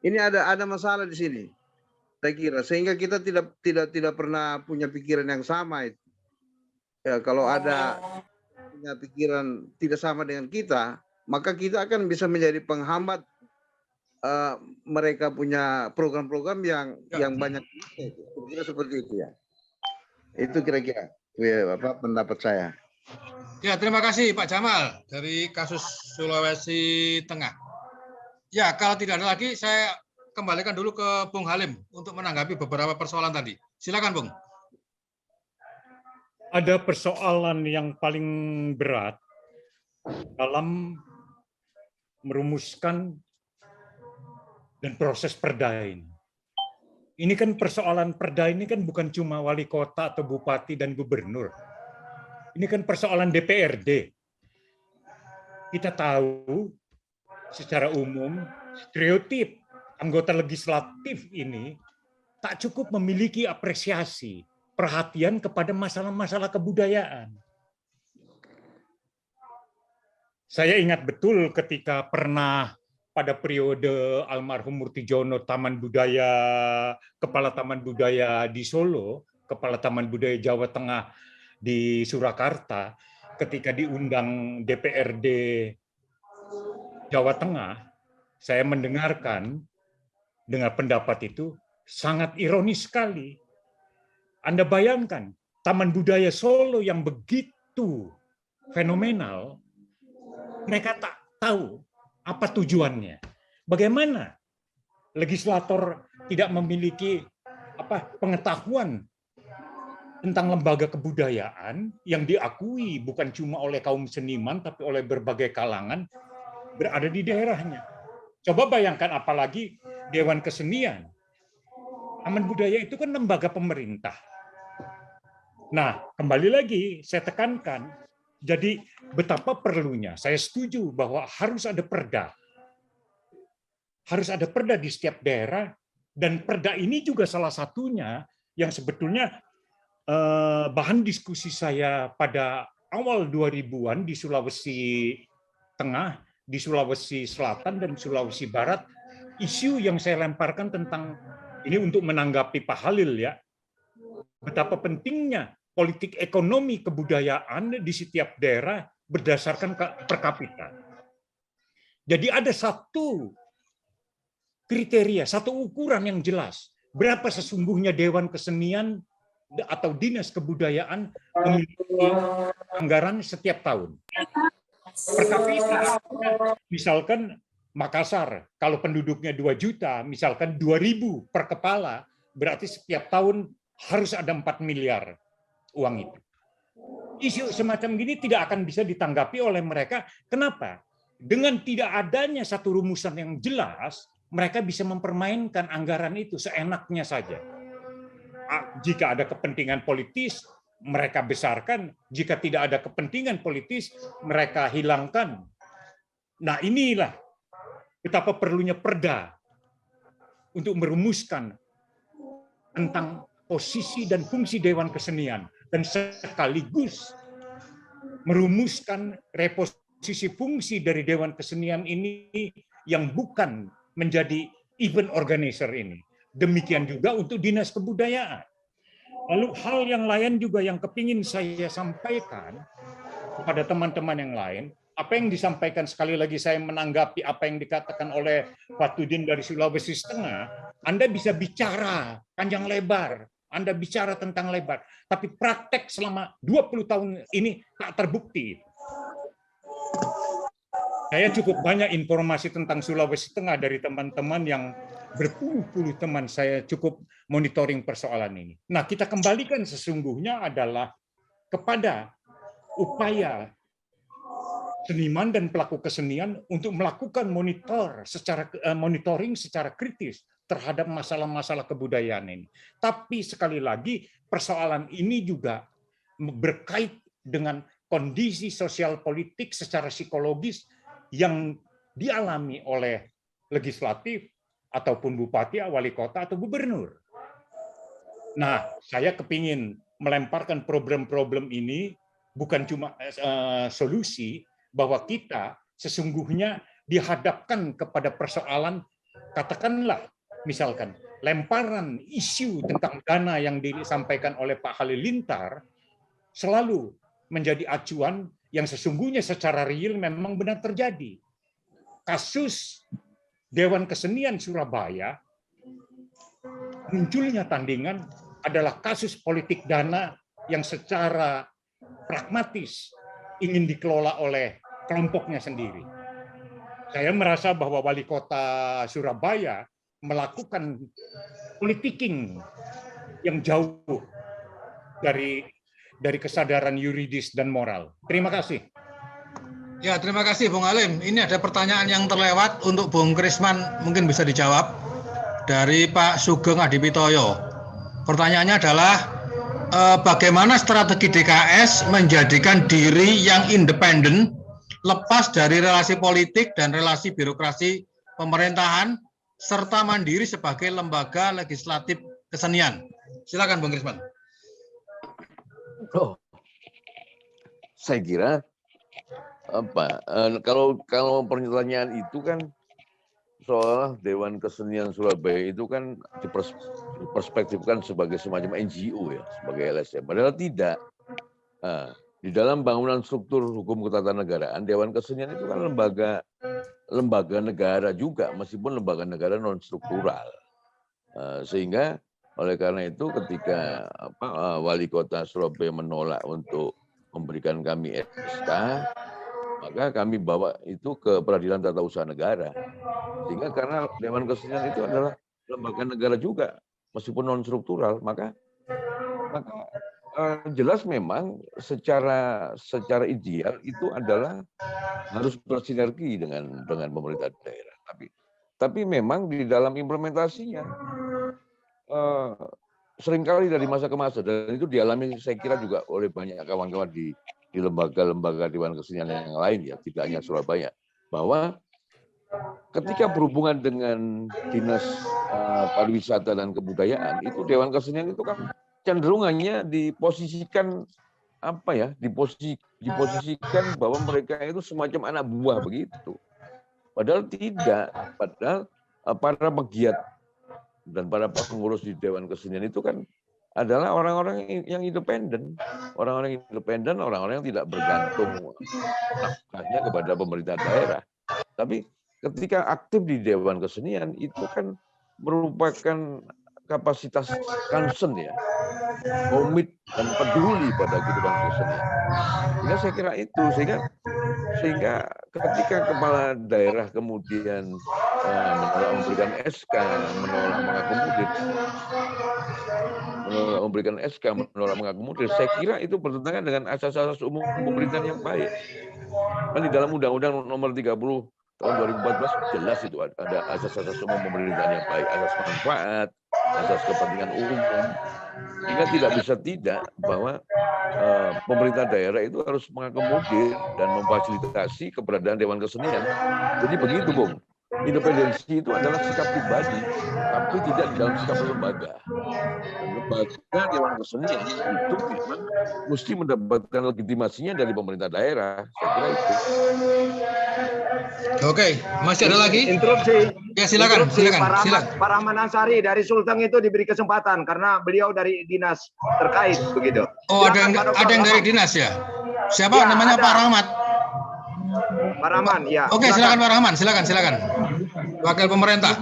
Ini ada masalah di sini, saya kira, sehingga kita tidak pernah punya pikiran yang sama itu. Ya, kalau ada punya pikiran tidak sama dengan kita, maka kita akan bisa menjadi penghambat mereka punya program-program yang banyak. Kira-kira seperti itu ya. Itu kira-kira pendapat saya. Ya, terima kasih Pak Jamal dari kasus Sulawesi Tengah. Ya, kalau tidak ada lagi, saya kembalikan dulu ke Bung Halim untuk menanggapi beberapa persoalan tadi. Silakan, Bung. Ada persoalan yang paling berat dalam merumuskan dan proses perda ini. Ini kan persoalan perda ini kan bukan cuma wali kota atau bupati dan gubernur. Ini kan persoalan DPRD. Kita tahu secara umum stereotip anggota legislatif ini tak cukup memiliki apresiasi, perhatian kepada masalah-masalah kebudayaan. Saya ingat betul ketika pernah pada periode almarhum Murtijono Kepala Taman Budaya di Solo, Kepala Taman Budaya Jawa Tengah di Surakarta, ketika diundang DPRD Jawa Tengah, saya mendengarkan dengan pendapat itu sangat ironis sekali. Anda bayangkan, Taman Budaya Solo yang begitu fenomenal, mereka tak tahu apa tujuannya. Bagaimana legislator tidak memiliki pengetahuan tentang lembaga kebudayaan yang diakui bukan cuma oleh kaum seniman tapi oleh berbagai kalangan berada di daerahnya. Coba bayangkan apalagi Dewan Kesenian. Taman Budaya itu kan lembaga pemerintah. Nah, kembali lagi saya tekankan, jadi betapa perlunya, saya setuju bahwa harus ada perda. Harus ada perda di setiap daerah, dan perda ini juga salah satunya yang sebetulnya bahan diskusi saya pada awal 2000-an di Sulawesi Tengah, di Sulawesi Selatan, dan Sulawesi Barat. Isu yang saya lemparkan tentang ini untuk menanggapi Pak Halil ya, betapa pentingnya politik ekonomi kebudayaan di setiap daerah berdasarkan per kapita. Jadi ada satu kriteria, satu ukuran yang jelas. Berapa sesungguhnya Dewan Kesenian atau Dinas Kebudayaan memiliki anggaran setiap tahun. Per kapita, misalkan Makassar, kalau penduduknya 2 juta, misalkan 2.000 per kepala, berarti setiap tahun harus ada 4 miliar uang itu. Isu semacam gini tidak akan bisa ditanggapi oleh mereka. Kenapa? Dengan tidak adanya satu rumusan yang jelas, mereka bisa mempermainkan anggaran itu seenaknya saja. Jika ada kepentingan politis, mereka besarkan. Jika tidak ada kepentingan politis, mereka hilangkan. Nah, inilah betapa perlunya perda untuk merumuskan tentang posisi dan fungsi Dewan Kesenian, dan sekaligus merumuskan reposisi fungsi dari Dewan Kesenian ini yang bukan menjadi event organizer ini. Demikian juga untuk Dinas Kebudayaan. Lalu hal yang lain juga yang kepingin saya sampaikan kepada teman-teman yang lain, apa yang disampaikan, sekali lagi saya menanggapi apa yang dikatakan oleh Pak Tudin dari Sulawesi Tengah. Anda bisa bicara panjang lebar, Anda bicara tentang lebar, tapi praktek selama 20 tahun ini tak terbukti. Saya cukup banyak informasi tentang Sulawesi Tengah dari teman-teman yang berpuluh-puluh teman saya cukup monitoring persoalan ini. Nah, kita kembalikan sesungguhnya adalah kepada upaya seniman dan pelaku kesenian untuk melakukan monitoring secara kritis terhadap masalah-masalah kebudayaan ini. Tapi sekali lagi persoalan ini juga berkait dengan kondisi sosial politik secara psikologis yang dialami oleh legislatif ataupun bupati, wali kota, atau gubernur. Nah, saya kepingin melemparkan problem-problem ini bukan cuma solusi, bahwa kita sesungguhnya dihadapkan kepada persoalan, katakanlah misalkan lemparan isu tentang dana yang disampaikan oleh Pak Halilintar selalu menjadi acuan yang sesungguhnya secara real memang benar terjadi. Kasus Dewan Kesenian Surabaya, munculnya tandingan adalah kasus politik dana yang secara pragmatis ingin dikelola oleh kelompoknya sendiri. Saya merasa bahwa wali kota Surabaya melakukan politiking yang jauh dari kesadaran yuridis dan moral. Terima kasih. Ya, terima kasih Bung Halim. Ini ada pertanyaan yang terlewat untuk Bung Krisman, mungkin bisa dijawab dari Pak Sugeng Adipitoyo. Pertanyaannya adalah bagaimana strategi DKS menjadikan diri yang independen, lepas dari relasi politik dan relasi birokrasi pemerintahan, serta mandiri sebagai lembaga legislatif kesenian. Silakan Bung Krisman. Saya kira kalau pertanyaan itu kan soal Dewan Kesenian Surabaya itu kan diperspektifkan sebagai semacam NGO ya, sebagai LSM. Padahal tidak. Di dalam bangunan struktur hukum ketatanegaraan, Dewan Kesenian itu kan lembaga negara juga, meskipun lembaga negara non struktural. Sehingga oleh karena itu ketika Wali Kota Surabaya menolak untuk memberikan kami SK, maka kami bawa itu ke Peradilan Tata Usaha Negara. Sehingga karena Dewan Kesenian itu adalah lembaga negara juga, meskipun non struktural, maka jelas memang secara ideal itu adalah harus bersinergi dengan pemerintah daerah. Tapi memang di dalam implementasinya seringkali dari masa ke masa, dan itu dialami saya kira juga oleh banyak kawan-kawan di lembaga-lembaga Dewan Kesenian yang lain ya, tidak hanya Surabaya, bahwa ketika berhubungan dengan Dinas Pariwisata dan Kebudayaan, itu Dewan Kesenian itu kan cenderungannya diposisikan diposisikan bahwa mereka itu semacam anak buah begitu. Padahal tidak. Padahal para pegiat dan para pengurus di Dewan Kesenian itu kan adalah orang-orang yang independen, orang-orang yang tidak bergantung nafkahnya kepada pemerintah daerah. Tapi ketika aktif di Dewan Kesenian itu kan merupakan kapasitas concern ya, komit dan peduli pada kehidupan kesenian. Sehingga saya kira itu, sehingga ketika kepala daerah kemudian menolak memberikan SK, menolak mengakomodir, saya kira itu bertentangan dengan asas-asas umum pemerintahan yang baik. Kan di dalam Undang-Undang Nomor 30 tahun 2014 jelas itu ada asas-asas umum pemerintahan yang baik, asas manfaat, asas kepentingan umum. Sehingga tidak bisa tidak bahwa pemerintah daerah itu harus mengakomodir dan memfasilitasi keberadaan Dewan Kesenian. Jadi begitu, Bung. Independensi itu adalah sikap pribadi, tapi tidak di dalam sikap lembaga. Lembaga Dewan Kesenian itu memang mesti mendapatkan legitimasinya dari pemerintah daerah. Saya kira itu. Oke, masih ada lagi? Interupsi. Ya, silakan. Pak Rahman Ansari dari Sulteng itu diberi kesempatan karena beliau dari dinas terkait begitu. Oh, ada yang dari dinas ya? Siapa ya, namanya ada. Pak Rahmat? Pak Rahman, ya. Oke, silakan Pak Rahman, silakan. Wakil pemerintah.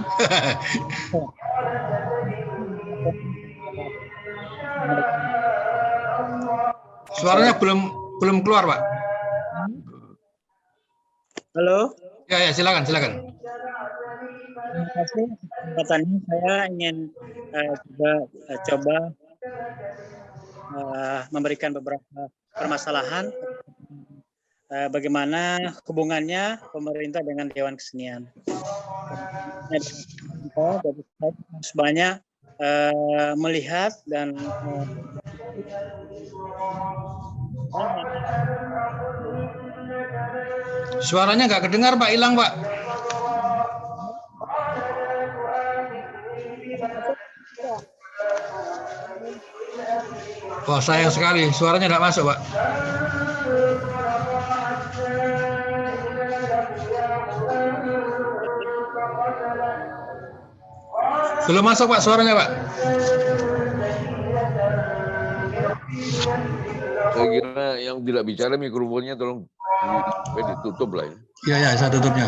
Suaranya belum keluar, Pak. Halo. Ya, silakan. Terima kasih kesempatannya. Saya ingin coba memberikan beberapa permasalahan bagaimana hubungannya pemerintah dengan Dewan Kesenian. Jadi saya harus banyak melihat dan suaranya nggak kedengar, Pak, hilang, Pak. Wah, sayang sekali, suaranya tidak masuk, Pak. Belum masuk, Pak, suaranya, Pak. Saya kira yang tidak bicara mikrofonnya tolong ditutup lah ya. Iya, ya, saya tutupnya.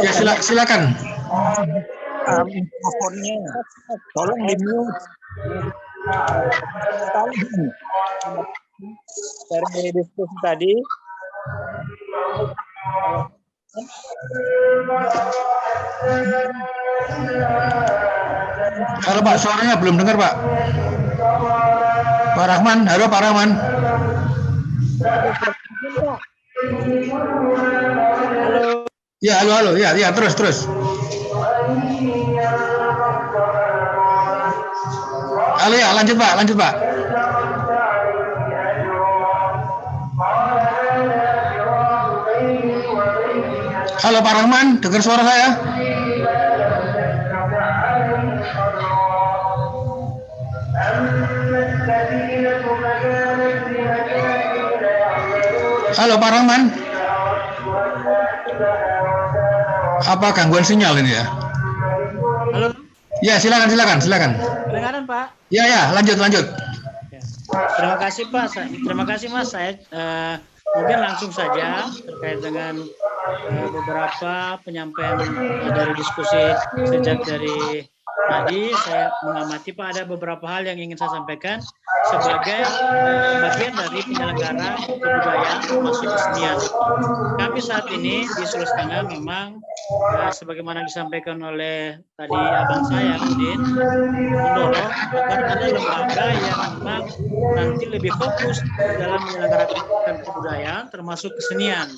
Ya, silakan. Mikrofonnya tolong di mute. Dari diskusi tadi. Halo Pak, suaranya belum dengar Pak. Pak Rahman, halo Pak Rahman. Halo. Ya, halo, ya, terus. Halo ya, lanjut Pak. Halo Pak Rahman, dengar suara saya? Halo Pak Rahman. Apa gangguan sinyal ini ya? Halo. Ya, silakan. Kedengaran Pak? Ya, lanjut. Terima kasih Pak. Terima kasih Mas. Saya mungkin langsung saja terkait dengan beberapa penyampaian dari diskusi sejak dari tadi. Saya mengamati Pak, ada beberapa hal yang ingin saya sampaikan sebagai bagian dari penyelenggara kebudayaan termasuk kesenian. Kami saat ini di Sulawesi Tengah memang sebagaimana disampaikan oleh tadi abang saya Udin, mendorong agar ada lembaga yang memang nanti lebih fokus dalam menyelenggarakan kebudayaan termasuk kesenian.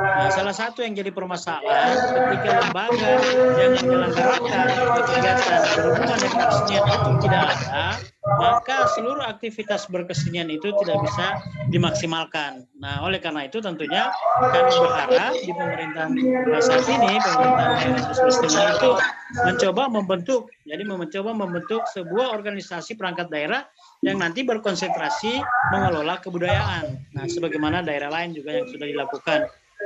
Nah, salah satu yang jadi permasalahan ketika lembaga yang menyelenggarakan kegiatan berhubungan dengan kesenian itu tidak ada, maka seluruh aktivitas berkesenian itu tidak bisa dimaksimalkan. Nah, oleh karena itu tentunya kami berharap di pemerintahan saat ini, pemerintahan daerah Sulawesi Tengah itu mencoba membentuk sebuah organisasi perangkat daerah yang nanti berkonsentrasi mengelola kebudayaan. Nah, sebagaimana daerah lain juga yang sudah dilakukan.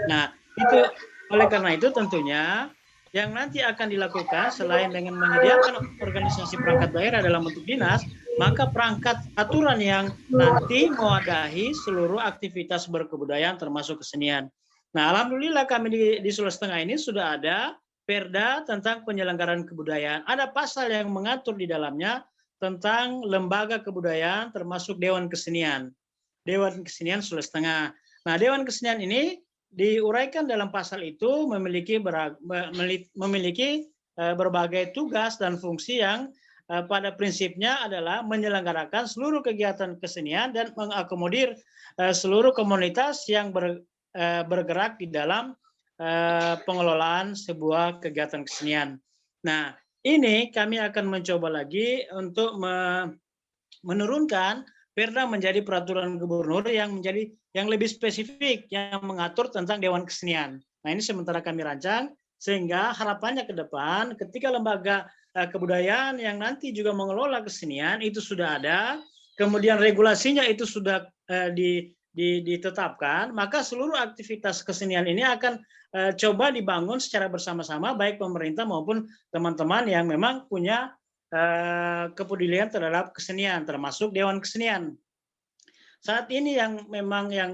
Nah, itu oleh karena itu tentunya yang nanti akan dilakukan selain dengan menyediakan organisasi perangkat daerah dalam bentuk dinas, maka perangkat aturan yang nanti mewadahi seluruh aktivitas berkebudayaan termasuk kesenian. Nah, alhamdulillah kami di Sulawesi Tengah ini sudah ada Perda tentang penyelenggaraan kebudayaan. Ada pasal yang mengatur di dalamnya tentang lembaga kebudayaan termasuk Dewan Kesenian. Dewan Kesenian Sulawesi Tengah. Nah, Dewan Kesenian ini diuraikan dalam pasal itu memiliki berbagai tugas dan fungsi yang pada prinsipnya adalah menyelenggarakan seluruh kegiatan kesenian dan mengakomodir seluruh komunitas yang bergerak di dalam pengelolaan sebuah kegiatan kesenian. Nah, ini kami akan mencoba lagi untuk menurunkan Perda menjadi peraturan gubernur yang lebih spesifik yang mengatur tentang Dewan Kesenian. Nah, ini sementara kami rancang sehingga harapannya ke depan ketika lembaga kebudayaan yang nanti juga mengelola kesenian itu sudah ada, kemudian regulasinya itu sudah ditetapkan, maka seluruh aktivitas kesenian ini akan coba dibangun secara bersama-sama baik pemerintah maupun teman-teman yang memang punya kepedulian terhadap kesenian termasuk Dewan Kesenian. Saat ini yang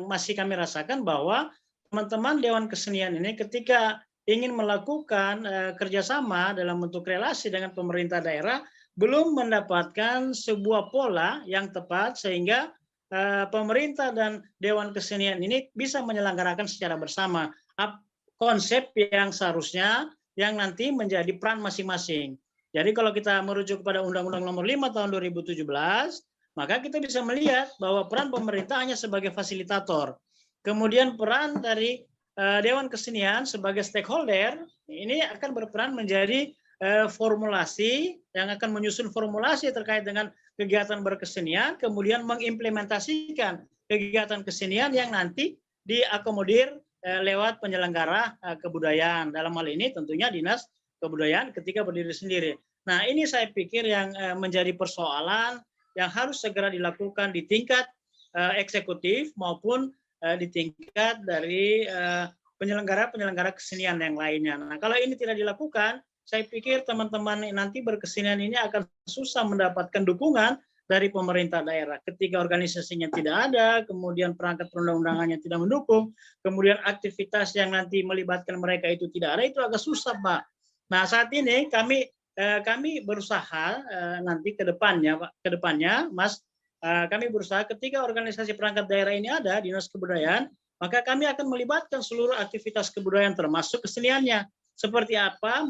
masih kami rasakan bahwa teman-teman Dewan Kesenian ini ketika ingin melakukan kerjasama dalam bentuk relasi dengan pemerintah daerah belum mendapatkan sebuah pola yang tepat sehingga pemerintah dan Dewan Kesenian ini bisa menyelenggarakan secara bersama konsep yang seharusnya yang nanti menjadi peran masing-masing. Jadi kalau kita merujuk kepada Undang-Undang Nomor 5 Tahun 2017, maka kita bisa melihat bahwa peran pemerintah hanya sebagai fasilitator. Kemudian peran dari Dewan Kesenian sebagai stakeholder ini akan berperan menjadi formulasi yang akan menyusun formulasi terkait dengan kegiatan berkesenian, kemudian mengimplementasikan kegiatan kesenian yang nanti diakomodir lewat penyelenggara kebudayaan. Dalam hal ini tentunya Dinas Kebudayaan ketika berdiri sendiri. Nah, ini saya pikir yang menjadi persoalan yang harus segera dilakukan di tingkat eksekutif maupun di tingkat dari penyelenggara kesenian yang lainnya. Nah, kalau ini tidak dilakukan, saya pikir teman-teman nanti berkesenian ini akan susah mendapatkan dukungan dari pemerintah daerah. Ketika organisasinya tidak ada, kemudian perangkat perundang-undangannya tidak mendukung, kemudian aktivitas yang nanti melibatkan mereka itu tidak ada, itu agak susah, Pak. Nah, saat ini kami berusaha nanti ke depannya, Mas, kami berusaha ketika organisasi perangkat daerah ini ada, Dinas Kebudayaan, maka kami akan melibatkan seluruh aktivitas kebudayaan termasuk keseniannya. Seperti apa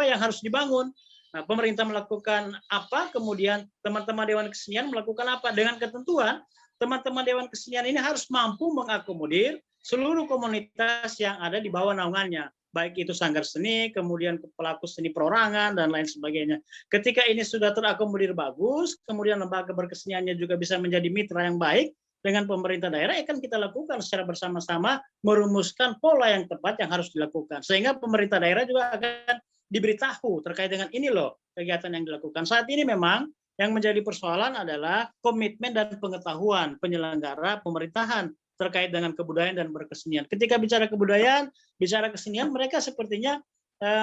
yang harus dibangun. Nah, pemerintah melakukan apa, kemudian teman-teman Dewan Kesenian melakukan apa. Dengan ketentuan, teman-teman Dewan Kesenian ini harus mampu mengakomodir seluruh komunitas yang ada di bawah naungannya. Baik itu sanggar seni, kemudian pelaku seni perorangan, dan lain sebagainya. Ketika ini sudah terakomodir bagus, kemudian lembaga berkeseniannya juga bisa menjadi mitra yang baik dengan pemerintah daerah, akan kita lakukan secara bersama-sama, merumuskan pola yang tepat yang harus dilakukan. Sehingga pemerintah daerah juga akan diberitahu terkait dengan ini loh kegiatan yang dilakukan. Saat ini memang yang menjadi persoalan adalah komitmen dan pengetahuan penyelenggara pemerintahan terkait dengan kebudayaan dan berkesenian. Ketika bicara kebudayaan, bicara kesenian, mereka sepertinya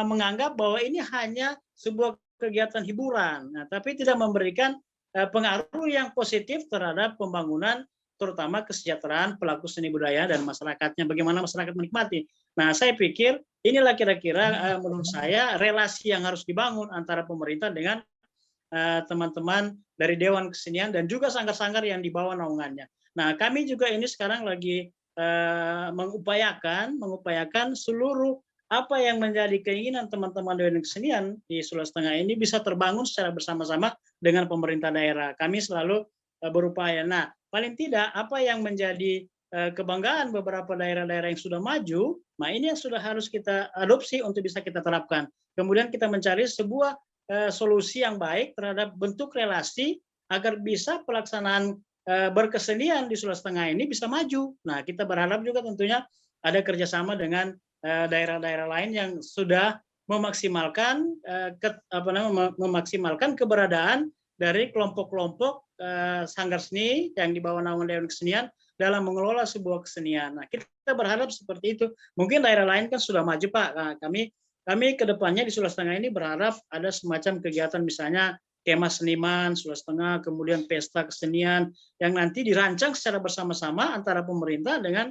menganggap bahwa ini hanya sebuah kegiatan hiburan, nah, tapi tidak memberikan pengaruh yang positif terhadap pembangunan, terutama kesejahteraan pelaku seni budaya dan masyarakatnya, bagaimana masyarakat menikmati. Nah, saya pikir inilah kira-kira menurut saya relasi yang harus dibangun antara pemerintah dengan teman-teman dari Dewan Kesenian dan juga sanggar-sanggar yang di bawah naungannya. Nah, kami juga ini sekarang lagi mengupayakan seluruh apa yang menjadi keinginan teman-teman Dewan Kesenian di Sulawesi Tengah ini bisa terbangun secara bersama-sama dengan pemerintah daerah. Kami selalu berupaya. Nah, paling tidak apa yang menjadi kebanggaan beberapa daerah-daerah yang sudah maju, nah ini yang sudah harus kita adopsi untuk bisa kita terapkan. Kemudian kita mencari sebuah solusi yang baik terhadap bentuk relasi agar bisa pelaksanaan berkesenian di Sulawesi Tengah ini bisa maju. Nah, kita berharap juga tentunya ada kerjasama dengan daerah-daerah lain yang sudah memaksimalkan memaksimalkan keberadaan dari kelompok-kelompok sanggar seni yang di bawah naungan Dewan Kesenian dalam mengelola sebuah kesenian. Nah, kita berharap seperti itu. Mungkin daerah lain kan sudah maju, Pak. Nah, kami ke depannya di Sulawesi Tengah ini berharap ada semacam kegiatan misalnya kemah seniman Sulawesi Tengah, kemudian pesta kesenian yang nanti dirancang secara bersama-sama antara pemerintah dengan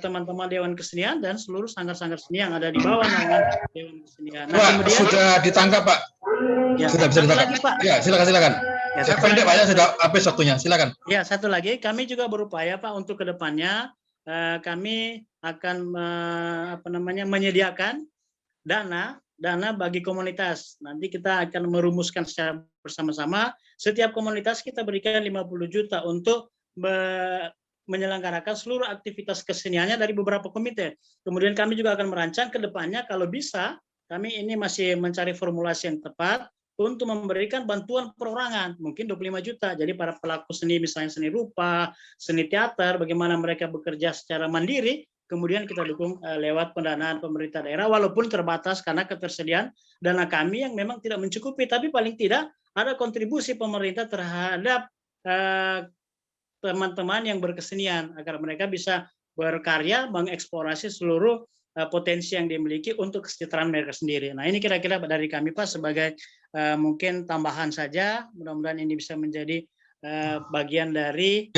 teman-teman Dewan Kesenian dan seluruh sanggar-sanggar seni yang ada di bawah naungan Dewan Kesenian. Nah, kemudian sudah ditangkap, Pak. Ya, sudah bisa ditangkap. lagi, Pak. Ya, silakan. Ya, pendek, Pak, ya, sudah habis waktunya. Silakan. Ya, satu lagi, kami juga berupaya, Pak, untuk kedepannya kami akan menyediakan dana bagi komunitas. Nanti kita akan merumuskan secara bersama-sama. Setiap komunitas kita berikan 50 juta untuk menyelenggarakan seluruh aktivitas keseniannya dari beberapa komite. Kemudian kami juga akan merancang ke depannya kalau bisa, kami ini masih mencari formulasi yang tepat untuk memberikan bantuan perorangan, mungkin 25 juta. Jadi para pelaku seni, misalnya seni rupa, seni teater, bagaimana mereka bekerja secara mandiri, kemudian kita dukung lewat pendanaan pemerintah daerah, walaupun terbatas karena ketersediaan dana kami yang memang tidak mencukupi, tapi paling tidak ada kontribusi pemerintah terhadap teman-teman yang berkesenian, agar mereka bisa berkarya, mengeksplorasi seluruh potensi yang dimiliki untuk kesejahteraan mereka sendiri. Nah, ini kira-kira dari kami, Pak, sebagai mungkin tambahan saja. Mudah-mudahan ini bisa menjadi bagian dari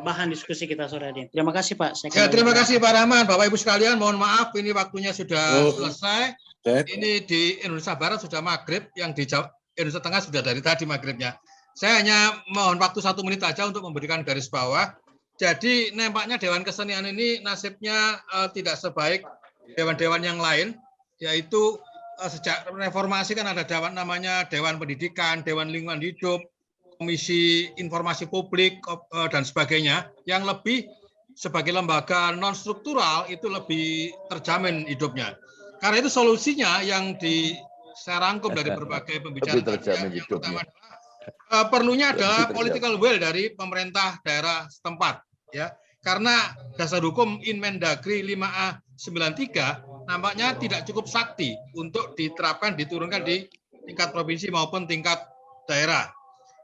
bahan diskusi kita sore ini. Terima kasih, Pak. Terima kasih, Pak Rahman. Bapak Ibu sekalian, mohon maaf ini waktunya sudah selesai. Ini di Indonesia Barat sudah maghrib, yang di Indonesia Tengah sudah dari tadi maghribnya. Saya hanya mohon waktu 1 menit saja untuk memberikan garis bawah. Jadi nampaknya Dewan Kesenian ini nasibnya tidak sebaik dewan-dewan yang lain, yaitu sejak reformasi kan ada dewan namanya Dewan Pendidikan, Dewan Lingkungan Hidup, Komisi Informasi Publik, dan sebagainya, yang lebih sebagai lembaga non-struktural itu lebih terjamin hidupnya. Karena itu solusinya yang saya rangkum dari berbagai pembicaraan yang pertama adalah perlunya adalah political will dari pemerintah daerah setempat, ya. Karena dasar hukum Inmendagri 5A 93 nampaknya tidak cukup sakti untuk diterapkan, diturunkan di tingkat provinsi maupun tingkat daerah.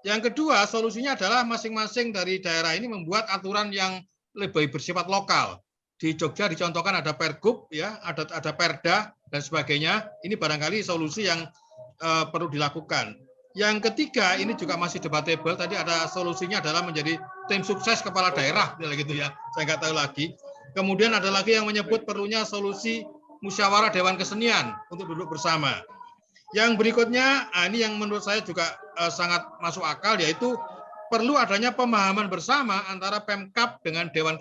Yang kedua, solusinya adalah masing-masing dari daerah ini membuat aturan yang lebih bersifat lokal. Di Jogja dicontohkan ada Pergub, ya, ada Perda dan sebagainya. Ini barangkali solusi yang perlu dilakukan. Yang ketiga, ini juga masih debatable. Tadi ada solusinya adalah menjadi tim sukses kepala daerah, gitu ya. Saya nggak tahu lagi. Kemudian ada lagi yang menyebut perlunya solusi musyawarah Dewan Kesenian untuk duduk bersama. Yang berikutnya, ini yang menurut saya juga sangat masuk akal, yaitu perlu adanya pemahaman bersama antara Pemkab dengan Dewan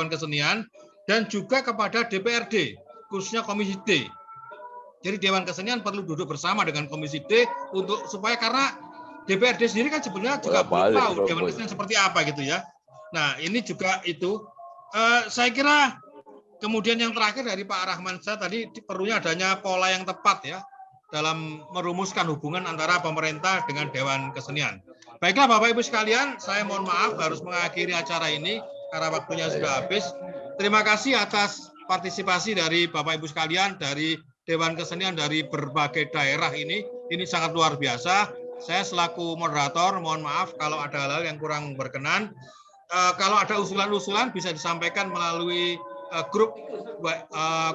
Kesenian dan juga kepada DPRD, khususnya Komisi D. Jadi Dewan Kesenian perlu duduk bersama dengan Komisi D untuk supaya karena DPRD sendiri kan sebenarnya juga belum tahu Dewan Kesenian seperti apa gitu ya. Nah ini juga itu. Saya kira kemudian yang terakhir dari Pak Rahmansyah tadi perlunya adanya pola yang tepat ya dalam merumuskan hubungan antara pemerintah dengan Dewan Kesenian. Baiklah Bapak Ibu sekalian, saya mohon maaf harus mengakhiri acara ini karena waktunya sudah habis. Terima kasih atas partisipasi dari Bapak Ibu sekalian dari Dewan Kesenian dari berbagai daerah ini sangat luar biasa. Saya selaku moderator mohon maaf kalau ada hal-hal yang kurang berkenan. Kalau ada usulan-usulan bisa disampaikan melalui grup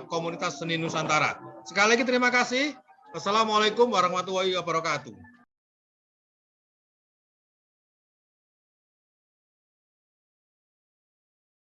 komunitas seni Nusantara. Sekali lagi terima kasih. Wassalamualaikum warahmatullahi wabarakatuh.